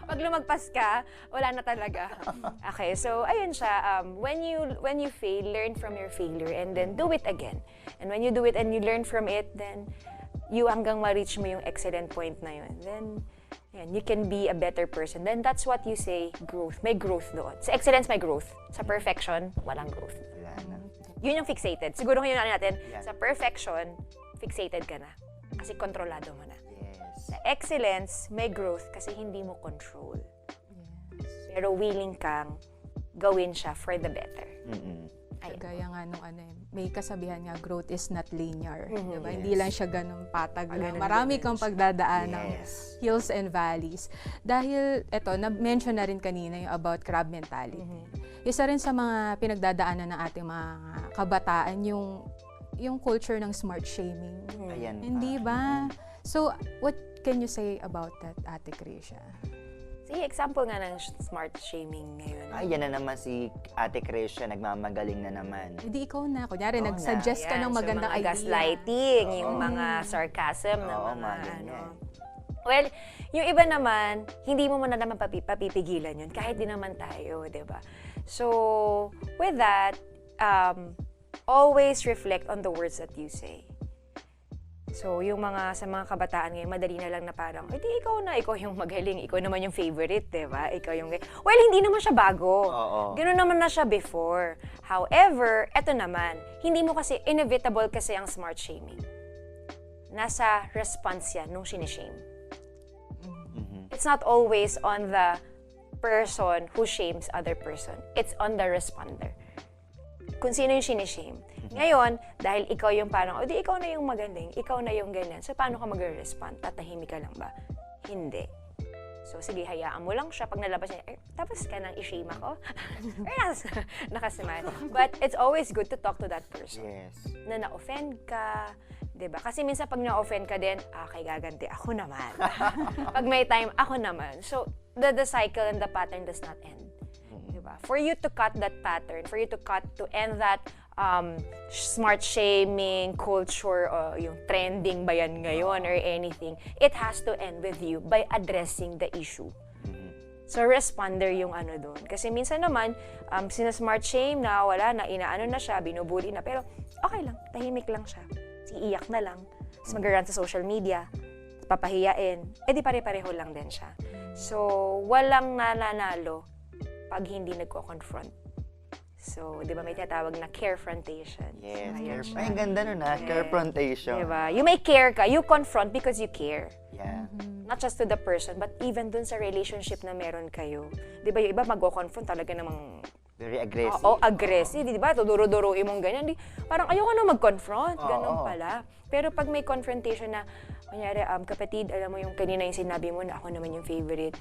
Speaker 6: Pag lumagpas ka, wala na talaga. Okay, so ayun siya. When you fail, learn from your failure and then do it again. And when you do it and you learn from it, then you hanggang ma-reach mo yung excellent point na yun. Then, you can be a better person. Then that's what you say, growth. May growth doon. Sa excellence, may growth. Sa perfection, walang growth.
Speaker 2: Wala na.
Speaker 6: Yun yung fixated. Siguro ngayon natin,
Speaker 2: Yeah.
Speaker 6: sa perfection, fixated ka na. Kasi kontrolado mo na.
Speaker 2: Yes.
Speaker 6: Sa excellence, may growth kasi hindi mo control. Pero willing kang gawin siya for the better. Ayun.
Speaker 3: Gaya nga nung may kasabihan nga, growth is not linear. Diba?
Speaker 2: Yes.
Speaker 3: Hindi lang siya ganun patag lang.
Speaker 2: Ganun
Speaker 3: Marami
Speaker 2: din.
Speaker 3: kang pagdadaan ng
Speaker 2: Yes.
Speaker 3: hills and valleys. Dahil, na-mention na rin kanina yung about crab mentality. Isa rin sa mga pinagdadaanan ng ating mga kabataan, yung culture ng smart shaming.
Speaker 2: Ayan.
Speaker 3: Hindi ba? So, what can you say about that, Ate Krizzia?
Speaker 6: Sige, example nga ng smart shaming ngayon.
Speaker 2: Ay, yan na naman si Ate Krizzia, nagmamagaling na naman.
Speaker 3: Hindi ikaw na. Kunyari,
Speaker 2: Oo
Speaker 3: nag-suggest ka ng
Speaker 6: Ayan, so
Speaker 3: magandang
Speaker 6: mga
Speaker 3: idea.
Speaker 6: gaslighting, yung mga sarcasm na
Speaker 2: Oo,
Speaker 6: mga
Speaker 2: mga ganyan.
Speaker 6: Well, yung iba naman, hindi mo man naman papipigilan yun, kahit di naman tayo, di ba? So, with that, always reflect on the words that you say. So, sa mga kabataan ngayon, madali na lang na parang, ikaw yung magaling, ikaw naman yung favorite, di ba? Ikaw yung... Well, hindi naman siya bago.
Speaker 2: Oo.
Speaker 6: Ganun naman na siya before. However, eto naman, hindi mo kasi, inevitable kasi ang smart shaming. Nasa response yan nung sinishame. It's not always on the person who shames other person. It's on the responder. Kung sino yung sinishame. Ngayon, dahil ikaw yung parang, di ikaw na yung magaling, ikaw na yung ganyan. So, paano ka mag-respond? Tatahimik ka lang ba? Hindi. So, sige, hayaan mo lang siya. Pag nalabas niya, tapos ka nang i-shame ako? Nakasama. But it's always good to talk to that person.
Speaker 2: Yes.
Speaker 6: Na na-offend ka, diba? Kasi minsan pag na-offend ka din, kay gaganti, ako naman. Pag may time, ako naman. So, the cycle and the pattern does not end. Diba? For you to cut that pattern, to end that smart shaming culture o yung trending ba yan ngayon or anything, it has to end with you by addressing the issue. So, responder yung doon. Kasi minsan naman, sinasmart shame na wala na, inaano na siya, binubuli na. Pero, okay lang, tahimik lang siya. Iiyak na lang, tapos mag-run sa social media, papahiyain, di pare-pareho lang din siya. So, walang nananalo pag hindi nagko-confront. So, di ba may tinatawag na carefrontation?
Speaker 2: Yes,
Speaker 6: Ayan siya.
Speaker 2: Ay, ang ganda nun carefrontation.
Speaker 6: Di ba? You may care ka, you confront because you care.
Speaker 2: Yeah.
Speaker 6: Not just to the person, but even dun sa relationship na meron kayo. Di ba yung iba mag-confront talaga namang
Speaker 2: Very aggressive.
Speaker 6: Oo, aggressive. Di ba? Tuduro-duruin mong ganyan. Parang ayoko na mag-confront. Ganun pala. Pero pag may confrontation na, kunyari, kapatid, alam mo yung kanina yung sinabi mo na ako naman yung favorite,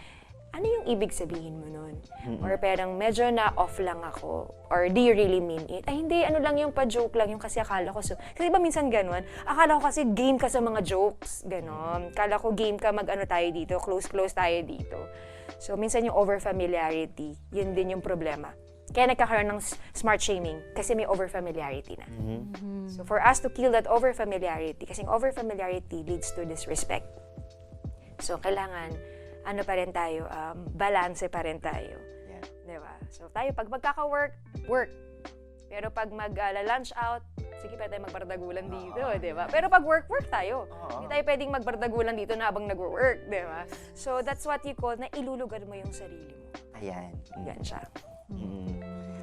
Speaker 6: ano yung ibig sabihin mo nun? Or parang medyo na-off lang ako. Or do you really mean it? Ay hindi, ano lang yung pa-joke lang yung kasi akala ko. Kasi iba minsan ganun, akala ko kasi game ka sa mga jokes. Ganon. Akala ko game ka mag-ano tayo dito, close tayo dito. So minsan yung over-familiarity, yun din yung problema. Kaya nagkakaroon ng smart shaming kasi may over-familiarity na. So for us to kill that over-familiarity, kasi over-familiarity leads to disrespect. So kailangan, ano pa rin tayo, balance pa rin tayo.
Speaker 2: Yeah.
Speaker 6: Diba? So tayo, pag magkaka-work, work. Pero pag mag-lunch out, sige pa tayo magbardagulan dito, diba? Pero pag work tayo. Hindi tayo pwedeng magbardagulan dito na habang nag-work, diba? So that's what you call na ilulugar mo yung sarili mo.
Speaker 2: Ayan.
Speaker 6: Yan siya.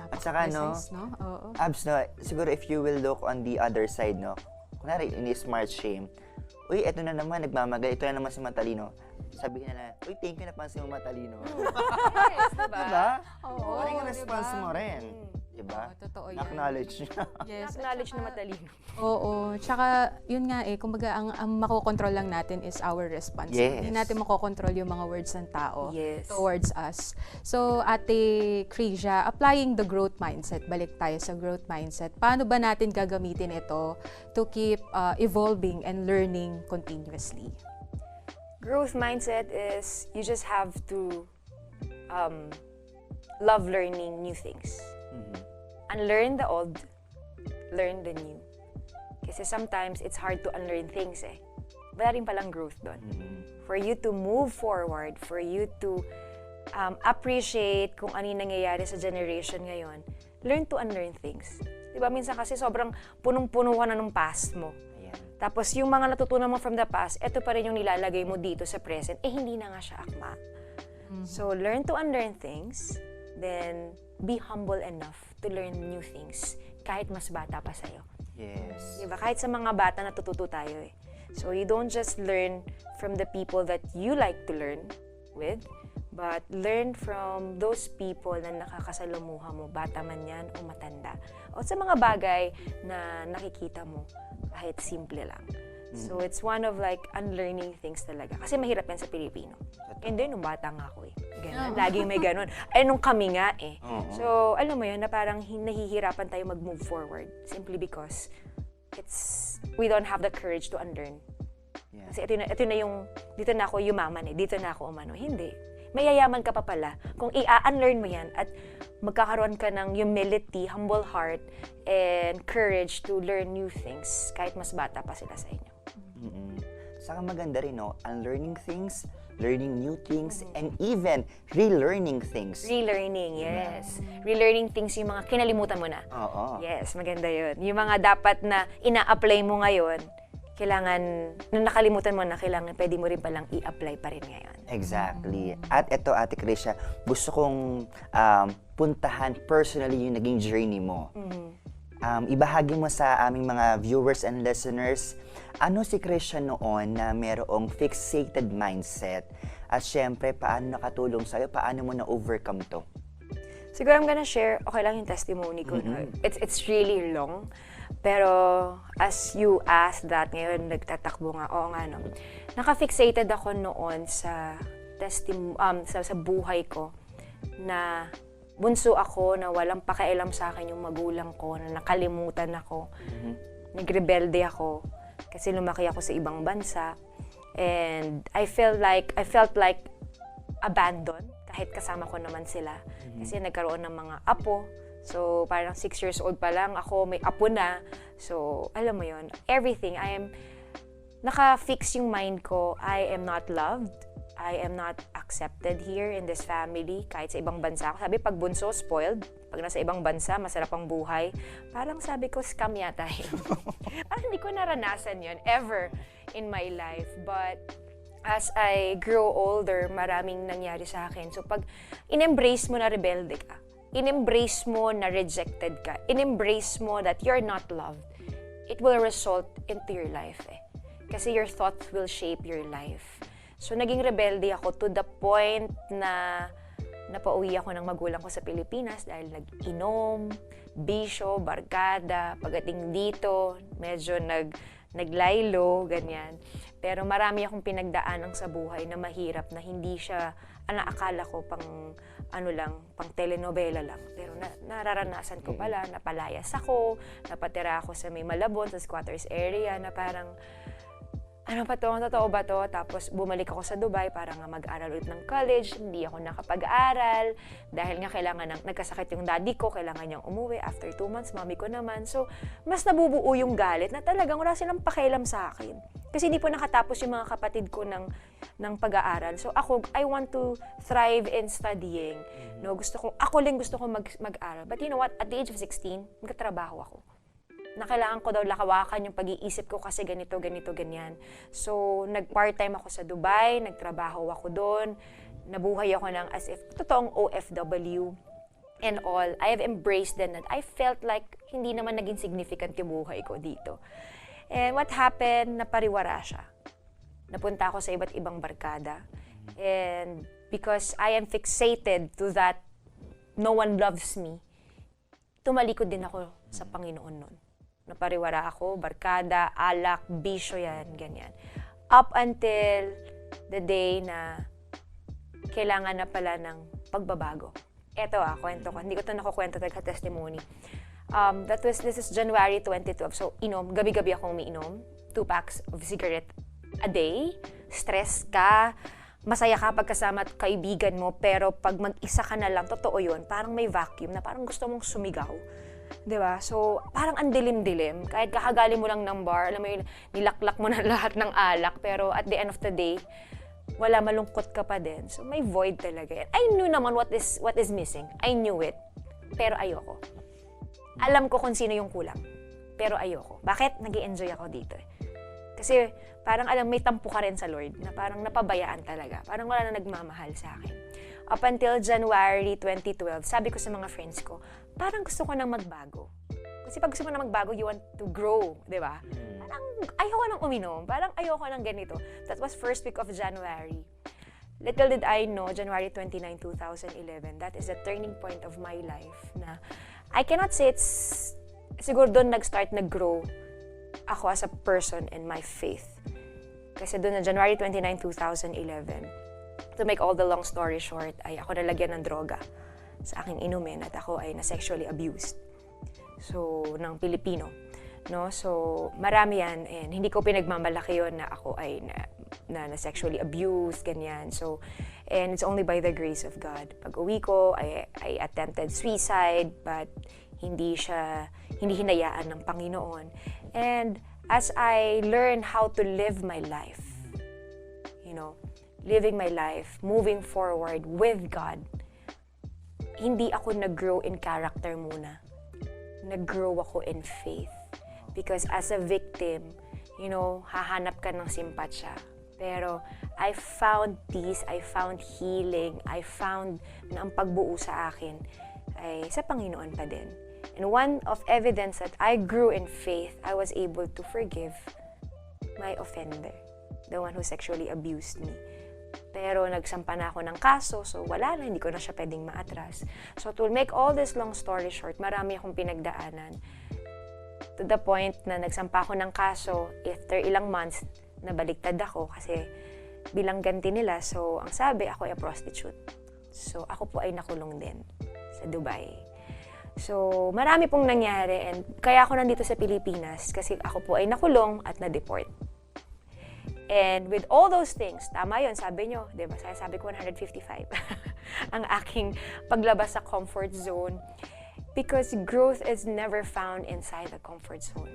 Speaker 2: At saka, no,
Speaker 3: Oo.
Speaker 2: Abs, no, siguro if you will look on the other side, no, kunwari, ini-smart shame, uy, eto na naman, nagmamagal, ito na naman si matalino. Sabihin na, uy, thank you, napansin mo matalino.
Speaker 6: Yes, diba?
Speaker 2: Diba?
Speaker 3: Oo,
Speaker 2: Parang yung response mo rin. Diba?
Speaker 3: Oo, totoo yan.
Speaker 2: Acknowledge niya.
Speaker 3: Yes.
Speaker 6: Knowledge na matalino.
Speaker 3: Oo. Tsaka, yun nga kumbaga, ang makokontrol lang natin is our response.
Speaker 2: Yes.
Speaker 3: Hindi natin makokontrol yung mga words ng tao
Speaker 6: Yes.
Speaker 3: towards us. So, Ate Krizzia, applying the growth mindset, balik tayo sa growth mindset, paano ba natin gagamitin ito to keep evolving and learning continuously?
Speaker 6: Growth mindset is you just have to love learning new things. Unlearn the old, learn the new. Kasi sometimes it's hard to unlearn things Wala rin palang growth doon. For you to move forward, for you to appreciate kung ano yung nangyayari sa generation ngayon, learn to unlearn things. Diba minsan kasi sobrang punong-puno ka na ng past mo. Tapos yung mga natutunan mo from the past, eto pa rin yung nilalagay mo dito sa present, hindi na nga siya akma. So learn to unlearn things, then be humble enough to learn new things kahit mas bata pa sa'yo.
Speaker 2: Yes.
Speaker 6: Diba? Kahit sa mga bata natututo tayo So you don't just learn from the people that you like to learn with, but learn from those people na nakakasalamuha mo, bata man yan o matanda. O sa mga bagay na nakikita mo, kahit simple lang. So it's one of like unlearning things talaga. Kasi mahirap yan sa Pilipino. And then, nung bata nga ako Ganun. Laging may ganun. Ay, nung kami nga So, alam mo yun, na parang nahihirapan tayo mag-move forward. Simply because we don't have the courage to unlearn.
Speaker 2: Yeah.
Speaker 6: Kasi ito na yung, dito na ako yumaman dito na ako umano. Hindi. Mayayaman ka pa pala kung i-unlearn mo yan at magkakaroon ka ng humility, humble heart, and courage to learn new things kahit mas bata pa sila sa inyo.
Speaker 2: Saka maganda rin, no? Unlearning things, learning new things, and even relearning things.
Speaker 6: Relearning, yes. Relearning things yung mga kinalimutan mo na.
Speaker 2: Oo.
Speaker 6: Yes, maganda yun. Yung mga dapat na ina-apply mo ngayon, kailangan, nung nakalimutan mo na, kailangan pwede mo rin palang i-apply pa rin ngayon.
Speaker 2: Exactly. At ito, Ate Krizzia, gusto kong puntahan personally yung naging journey mo. Ibahagi mo sa aming mga viewers and listeners, ano si Krizzia noon na merong fixated mindset? At syempre, paano nakatulong sa'yo? Paano mo na-overcome to?
Speaker 6: Siguro I'm gonna share, okay lang yung testimony ko. No? It's really long. Pero as you asked that, ngayon nagtatakbo nga, oo nga no. Naka-fixated ako noon sa sa buhay ko na bunso ako, na walang pakialam sa akin yung magulang ko, na nakalimutan ako. Nagrebelde ako kasi lumaki ako sa ibang bansa. And I felt like abandoned kahit kasama ko naman sila. Kasi nagkaroon ng mga apo. So, parang 6 years old pa lang ako, may apo na. So, alam mo yon, everything, naka-fix yung mind ko, I am not loved, I am not accepted here in this family, kahit sa ibang bansa. Sabi, pag bunso, spoiled. Pag nasa ibang bansa, masarap ang buhay. Parang sabi ko, scam yata yun. Parang hindi ko naranasan yun ever in my life. But as I grow older, maraming nangyari sa akin. So pag in-embrace mo na rebelde ka, in-embrace mo na rejected ka, in-embrace mo that you're not loved, it will result into your life eh. Kasi your thoughts will shape your life. So, naging rebelde ako to the point na napauwi ako ng magulang ko sa Pilipinas dahil nag-inom, bisyo, barkada, pagdating dito, medyo naglaylo, ganyan. Pero marami akong pinagdaanan sa buhay na mahirap na hindi siya, akala ko pang telenovela lang. Pero nararanasan ko pala, napalayas ako, napatira ako sa may Malabon, sa squatters area, na parang, totoo ba to? Tapos bumalik ako sa Dubai para nga mag-aral ulit ng college. Hindi ako nakapag-aral dahil nga nagkasakit yung daddy ko, kailangan niyang umuwi. After 2 months, mami ko naman. So, mas nabubuo yung galit na talagang wala silang pakialam sa akin. Kasi hindi po nakatapos yung mga kapatid ko ng pag-aaral. So, I want to thrive in studying. No, ako gusto ko mag-aral. But you know what? At the age of 16, nagkatrabaho ako. Na kailangan ko daw lakawakan yung pag-iisip ko kasi ganito, ganyan. So, nag-part-time ako sa Dubai, nagtrabaho ako doon, nabuhay ako ng as if totoong OFW and all. I have embraced then that I felt like hindi naman naging significant yung buhay ko dito. And what happened, napariwara siya. Napunta ako sa iba't ibang barkada. And because I am fixated to that no one loves me, tumalikod din ako sa Panginoon noon. Napariwara ako, barkada, alak, bisyo yan, ganyan. Up until the day na kailangan na pala ng pagbabago. Eto kwento ko. Hindi ko ito nakukwento talaga testimony. This is January 2012. So, gabi-gabi akong umiinom. 2 packs of cigarette a day. Stress ka, masaya ka pagkasama at kaibigan mo, pero pag mag-isa ka na lang, totoo yun, parang may vacuum na parang gusto mong sumigaw. Diba? So, parang ang dilim-dilim. Kahit kakagaling mo lang ng bar, alam mo yun, nilaklak mo na lahat ng alak, pero at the end of the day, wala, malungkot ka pa din. So, may void talaga. I knew naman what is missing. I knew it. Pero ayoko. Alam ko kung sino yung kulang. Pero ayoko. Bakit? Nag-i-enjoy ako dito eh. Kasi parang may tampo ka rin sa Lord na parang napabayaan talaga. Parang wala na nagmamahal sa akin. Up until January 2012, sabi ko sa mga friends ko, parang gusto ko nang magbago. Kasi pag gusto mo nang magbago, you want to grow, di ba? Parang ayoko nang uminom, parang ayoko nang ganito. That was first week of January. Little did I know, January 29, 2011, that is the turning point of my life na I cannot say it's, siguro doon nag-grow ako as a person in my faith. Kasi doon na January 29, 2011, to make all the long story short, ay ako nalagyan ng droga sa aking inumin at ako ay na-sexually abused. So, ng Pilipino. No? So, marami yan and hindi ko pinagmamalaki yun na ako ay na-sexually abused, ganyan. So, and it's only by the grace of God. Pag uwi ko, I attempted suicide but hindi hinayaan ng Panginoon. And as I learn how to live my life, living my life, moving forward with God, hindi ako nag-grow in character muna. Nag-grow ako in faith. Because as a victim, hahanap ka ng simpatsya. Pero I found peace, I found healing, I found na ang pagbuo sa akin ay sa Panginoon pa din. And one of evidence that I grew in faith, I was able to forgive my offender, the one who sexually abused me. Pero nagsampa na ako ng kaso, so wala na, hindi ko na siya pwedeng maatras. So to make all this long story short, marami akong pinagdaanan. To the point na nagsampa ako ng kaso, after ilang months, nabaliktad ako kasi bilang ganti nila. So ang sabi, ako ay a prostitute. So ako po ay nakulong din sa Dubai. So marami pong nangyari and kaya ako nandito sa Pilipinas kasi ako po ay nakulong at na-deport. And with all those things, tama yun, sabi nyo, di ba? Sabi ko 155 ang aking paglabas sa comfort zone. Because growth is never found inside the comfort zone.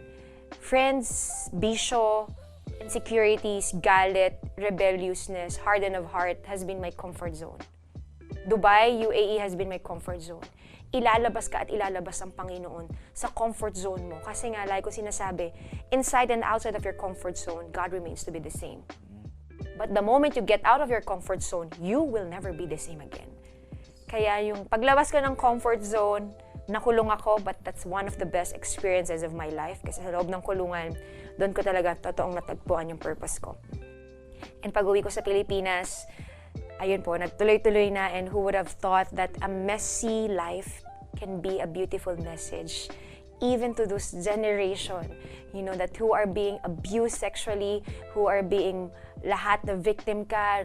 Speaker 6: Friends, bisyo, insecurities, galit, rebelliousness, harden of heart has been my comfort zone. Dubai, UAE has been my comfort zone. Ilalabas ka at ilalabas ang Panginoon sa comfort zone mo. Kasi nga, like ko sinasabi, inside and outside of your comfort zone, God remains to be the same. But the moment you get out of your comfort zone, you will never be the same again. Kaya yung paglabas ka ng comfort zone, nakulong ako, but that's one of the best experiences of my life. Kasi sa loob ng kulungan, doon ko talaga totoong natagpuan yung purpose ko. And pag-uwi ko sa Pilipinas, ayun po, nagtuloy-tuloy na, and who would have thought that a messy life can be a beautiful message even to this generation, you know, that who are being abused sexually, who are being, lahat na victim ka,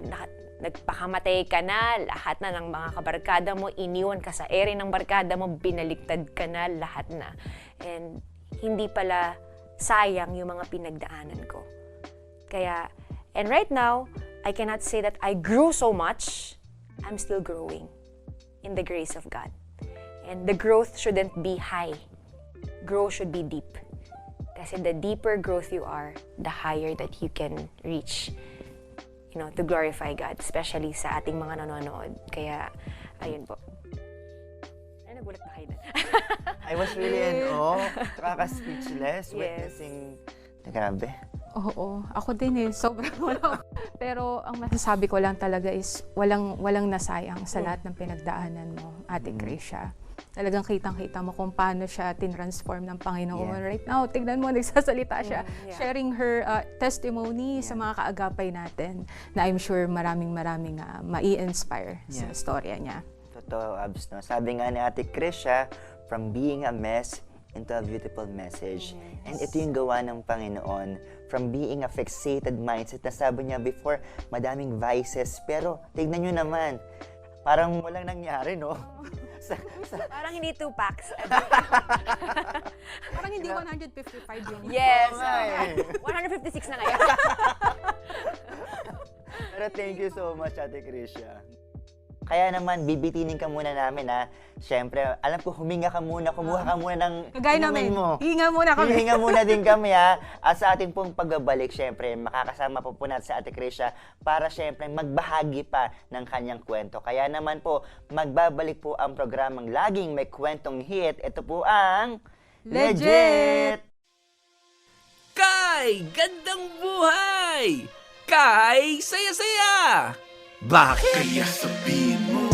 Speaker 6: nagpakamatay ka na, lahat na ng mga kabarkada mo, iniwan ka sa ere ng barkada mo, binaliktad ka na, lahat na. And hindi pala sayang yung mga pinagdaanan ko. Kaya, and right now, I cannot say that I grew so much. I'm still growing in the grace of God. And the growth shouldn't be high. Growth should be deep. Kasi the deeper growth you are, the higher that you can reach, you know, to glorify God, especially sa ating mga nanonood. Kaya, ayun po. Ay, nagulat na kayo na.
Speaker 2: I was really in awe. Kaka-speechless, witnessing. Grabe.
Speaker 3: Oo, ako din sobrang wala. Pero ang masasabi ko lang talaga is walang nasayang sa lahat ng pinagdaanan mo, Ate Krizzia. Talagang kitang-kita mo kung paano siya tinransform ng Panginoon. Right now, tignan mo, nagsasalita siya, sharing her testimony sa mga kaagapay natin na I'm sure maraming mai-inspire sa storya niya.
Speaker 2: Totoo, Abs, no? Sabi nga ni Ate Krizzia, from being a mess into a beautiful message. And ito yung gawa ng Panginoon. From being a fixated mindset, na sabi niya before, madaming vices. Pero, tignan nyo naman, parang walang nangyari, no?
Speaker 6: Parang hindi 2 packs.
Speaker 3: Parang hindi 155 yun.
Speaker 6: Yes. 156 na ngayon.
Speaker 2: Pero thank you so much, Ate Krizzia. Kaya naman, bibitinin ka muna namin, ha. Siyempre, alam ko, huminga ka muna, kumuha ka muna ng
Speaker 3: Kagaya namin,
Speaker 2: mo.
Speaker 3: hihinga muna kami.
Speaker 2: Hihinga muna din kami, ha. At sa ating pong pagbabalik, siyempre, makakasama po natin sa Ate Krizzia para siyempre magbahagi pa ng kanyang kwento. Kaya naman po, magbabalik po ang programang laging may kwentong hit. Ito po ang
Speaker 3: Legit!
Speaker 7: Kay gandang buhay! Kay saya-saya! Bakit? Kaya sabihin mo.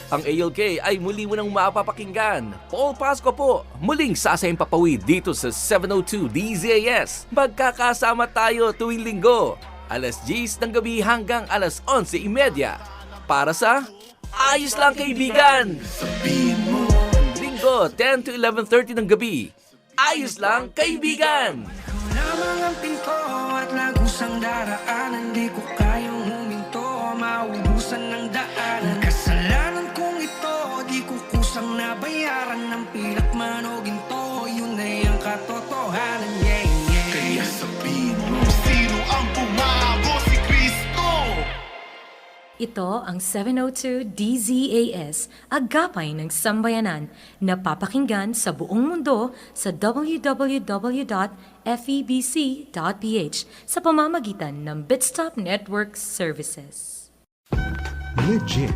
Speaker 7: Ang ALK ay muli mo nang mapapakinggan. Paul Pasco po, muling sasayang papawid dito sa 702 DZAS. Magkakasama tayo tuwing linggo, alas 10 ng gabi hanggang alas 11:30. Para sa Ayos Lang Kaibigan! Sabihin mo. Linggo, 10 to 11:30 ng gabi. Ayos Lang Kaibigan!
Speaker 8: Lamang ang pinto at lagusang daraanan, di ko kayang huminto, maubusan ng daanan. Kasalanan kong ito, di ko kusang nabayaran ng pilak man o ginto, yun ay ang katotohanan, yeah, yeah. Kaya sabihin mo, sino ang bumago, si Kristo?
Speaker 9: Ito ang 702 DZAS, agapay ng sambayanan, napapakinggan sa buong mundo sa www.febc.ph sa pamamagitan ng Bitstop Network Services.
Speaker 10: Legit.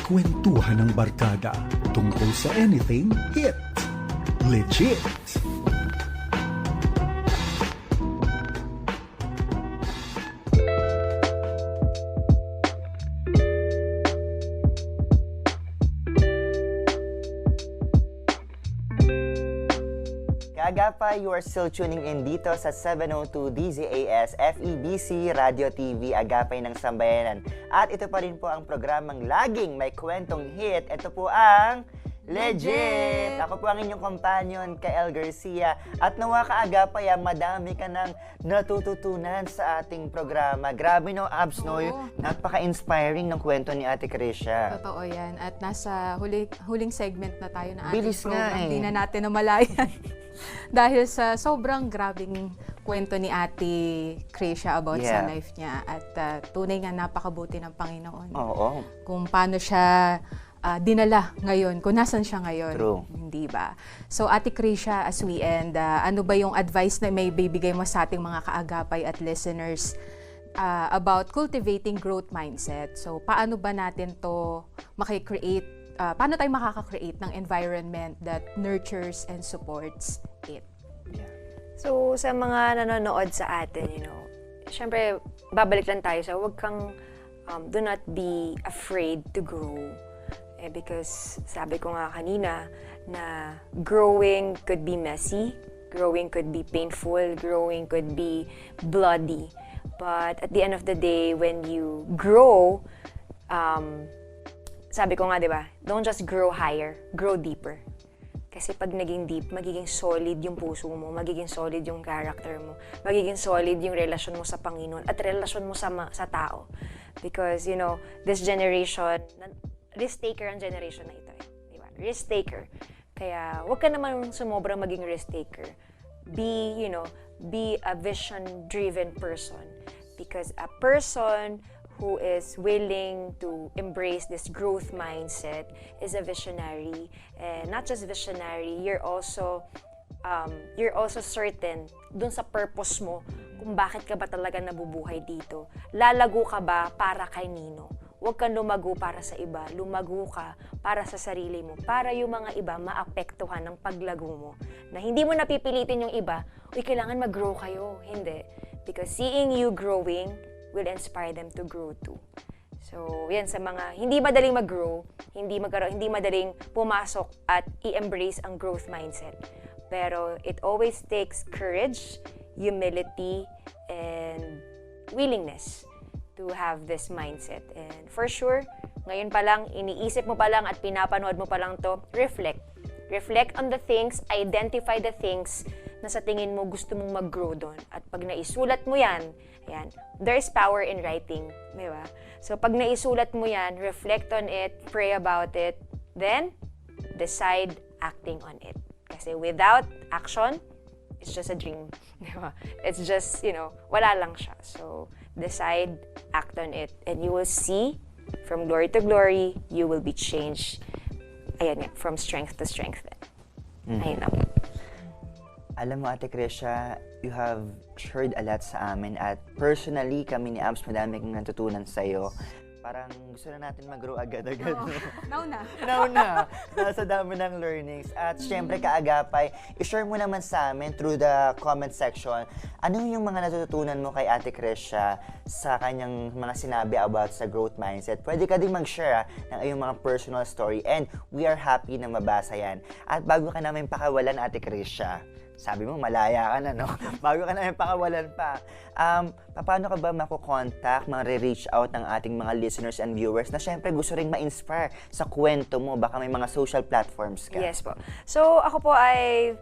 Speaker 10: Kwentuhan ng barkada tungkol sa anything hit. Legit.
Speaker 2: Kaagapay, you are still tuning in dito sa 702 DZAS FEBC Radio TV, agapay ng sambayanan. At ito pa rin po ang programang laging may kwentong hit. Ito po ang Legit! Ako po ang inyong companion, Kael Garcia. At nawa kaagapay, madami ka nang natututunan sa ating programa. Grabe no, Abs, no? Napaka-inspiring ng kwento ni Ate Krizzia.
Speaker 3: Totoo yan. At nasa huling segment na tayo na ating
Speaker 2: Bilis nga
Speaker 3: program. Hindi na natin namalayan. Dahil sa sobrang grabing kwento ni Ate Krizzia about sa life niya. At tunay nga napakabuti ng Panginoon.
Speaker 2: Oo.
Speaker 3: Kung paano siya dinala ngayon, kung nasan siya ngayon.
Speaker 2: True.
Speaker 3: Hindi ba? So, Ate Krizzia, as we end, ano ba yung advice na may bibigay mo sa ating mga kaagapay at listeners about cultivating growth mindset? So, paano ba natin to makikreate, paano tayo makaka-create ng environment that nurtures and supports it?
Speaker 6: So, sa mga nanonood sa atin, syempre, babalik lang tayo sa huwag kang, do not be afraid to grow. Because sabi ko nga kanina na growing could be messy, growing could be painful, growing could be bloody. But at the end of the day, when you grow, sabi ko nga, di ba, don't just grow higher, grow deeper. Kasi pag naging deep, magiging solid yung puso mo, magiging solid yung character mo, magiging solid yung relasyon mo sa Panginoon at relasyon mo sa tao. Because, this generation, risk-taker ang generation na ito. Diba? Risk-taker. Kaya, huwag ka naman sumobra maging risk-taker. Be a vision-driven person. Because a person who is willing to embrace this growth mindset is a visionary. And not just visionary, you're also certain dun sa purpose mo kung bakit ka ba talaga nabubuhay dito. Lalago ka ba para kay Nino? Huwag kang lumago para sa iba. Lumago ka para sa sarili mo. Para yung mga iba maapektuhan ng paglago mo. Na hindi mo napipilitin yung iba, kailangan mag-grow kayo. Hindi. Because seeing you growing will inspire them to grow too. So, yan sa mga hindi madaling mag-grow, hindi madaling pumasok at i-embrace ang growth mindset. Pero it always takes courage, humility, and willingness to have this mindset. And for sure, ngayon pa lang, iniisip mo pa lang at pinapanood mo pa lang to, reflect. Reflect on the things, identify the things na sa tingin mo gusto mong mag-grow doon. At pag naisulat mo yan, there's power in writing. Di ba? So pag naisulat mo yan, reflect on it, pray about it, then decide acting on it. Kasi without action, it's just a dream. Di ba? It's just, wala lang siya. So decide, act on it, and you will see from glory to glory, you will be changed. Ayan nga, from strength to strength. Ayun na.
Speaker 2: Alam mo, Ate Krizzia, you have shared a lot sa amin at personally, kami ni Abs, madami kong natutunan sa'yo. Parang gusto na natin mag-grow agad-agad.
Speaker 3: Oh, now na.
Speaker 2: Now na. Nasa dami ng learnings. At syempre, kaagapay, i-share mo naman sa amin through the comment section, ano yung mga natututunan mo kay Ate Krizzia sa kanyang mga sinabi about sa growth mindset. Pwede ka din mag-share ng iyong mga personal story and we are happy na mabasa yan. At bago ka namin pakawalan, Ate Krizzia, sabi mo, malaya ka na, no? Bago ka namin pakawalan pa, paano ka ba makukontak, reach out ng ating mga listeners and viewers na syempre gusto ring ma-inspire sa kwento mo? Baka may mga social platforms ka.
Speaker 6: Yes po. So, ako po ay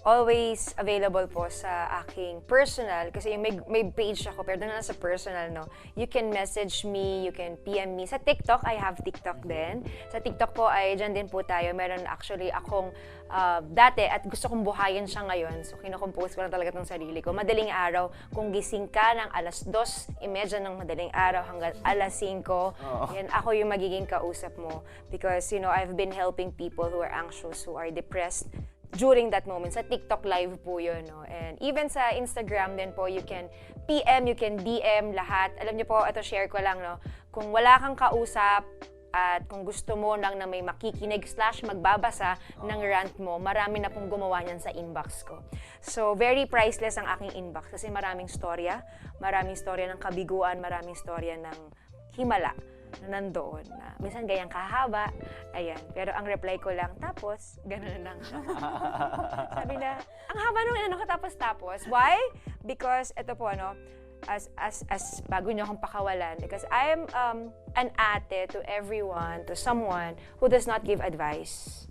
Speaker 6: always available po sa aking personal, kasi may page ako, pero doon na sa personal, no? You can message me, you can PM me. Sa TikTok, I have TikTok din. Sa TikTok po ay dyan din po tayo. Meron actually akong dati at gusto kong buhayin siya ngayon. So, kinocompose ko lang talaga itong sarili ko. Madaling araw, kung gising ka ng alas 2:30 ng madaling araw hanggang alas 5, yan, ako yung magiging kausap mo. Because, I've been helping people who are anxious, who are depressed during that moment. Sa TikTok live po yun, no? And even sa Instagram din po, you can PM, you can DM, lahat. Alam niyo po, ito share ko lang, no? Kung wala kang kausap, at kung gusto mo lang na may makikinig / magbabasa ng rant mo, marami na pong gumawa niyan sa inbox ko. So, very priceless ang aking inbox kasi maraming storya ng kabiguan, maraming storya ng himala na nandoon. Na minsan gayang kahaba, ayan. Pero ang reply ko lang, tapos, gano'n lang siya. Sabi na, ang haba nung tapos. Why? Because, ito po, as bago niyo akong pakawalan, because I am an ate to everyone, to someone who does not give advice,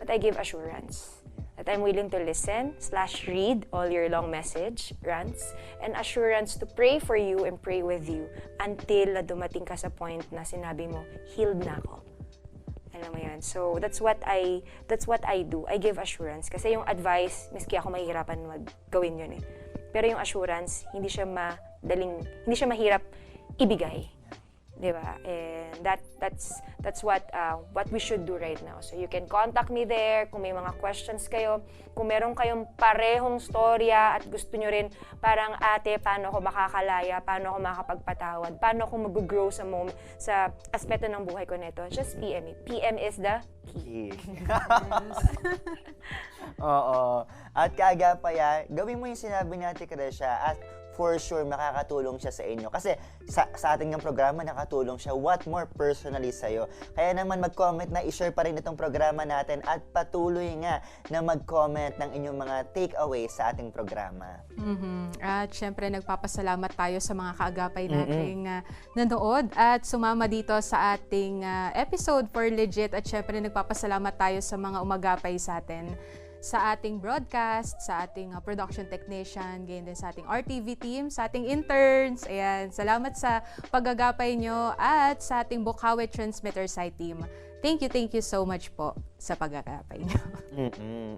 Speaker 6: but I give assurance that I'm willing to listen / read all your long message, rants, and assurance to pray for you and pray with you until na dumating ka sa point na sinabi mo, healed na ako. Alam mo yan. So, that's what I do. I give assurance. Kasi yung advice, miski ako mahihirapan gawin yun eh. Pero yung assurance, hindi siya mahirap ibigay. Di ba? And that's what we should do right now. So you can contact me there kung may mga questions kayo. Kung meron kayong parehong storya at gusto nyo rin parang, ate, paano ako makakalaya, paano ako makakapagpatawad, paano ako mag-grow sa aspeto ng buhay ko nito, just PM me. PM is the key.
Speaker 2: Oo. At kaagapay, gawin mo yung sinabi ni Ate Krizzia at for sure makakatulong siya sa inyo. Kasi sa ating ng programa, nakatulong siya. What more personally sa'yo? Kaya naman mag-comment na, i-share pa rin itong programa natin at patuloy nga na mag-comment ng inyong mga takeaway sa ating programa.
Speaker 3: At syempre, nagpapasalamat tayo sa mga kaagapay nating nanood at sumama dito sa ating episode for Legit. At syempre, nagpapasalamat tayo sa mga umagapay sa atin, sa ating broadcast, sa ating production technician, ganyan din sa ating RTV team, sa ating interns. Ayan, salamat sa paggagapay nyo at sa ating Bukawi Transmitter site team. Thank you so much po sa paggagapay nyo.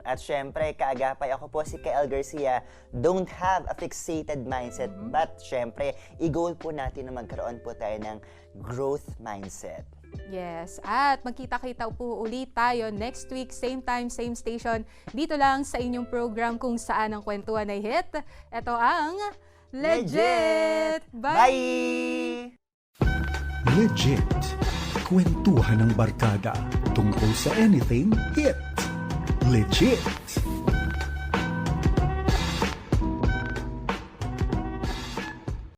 Speaker 2: At syempre, kaagapay, ako po si Kael Garcia. Don't have a fixated mindset, but syempre, i-goal po natin na magkaroon po tayo ng growth mindset.
Speaker 3: Yes, at magkita-kita po ulit tayo next week, same time, same station, dito lang sa inyong program kung saan ang kwentuhan ay hit. Ito ang Legit! Bye!
Speaker 10: Legit. Kwentuhan ng barkada tungkol sa anything hit. Legit.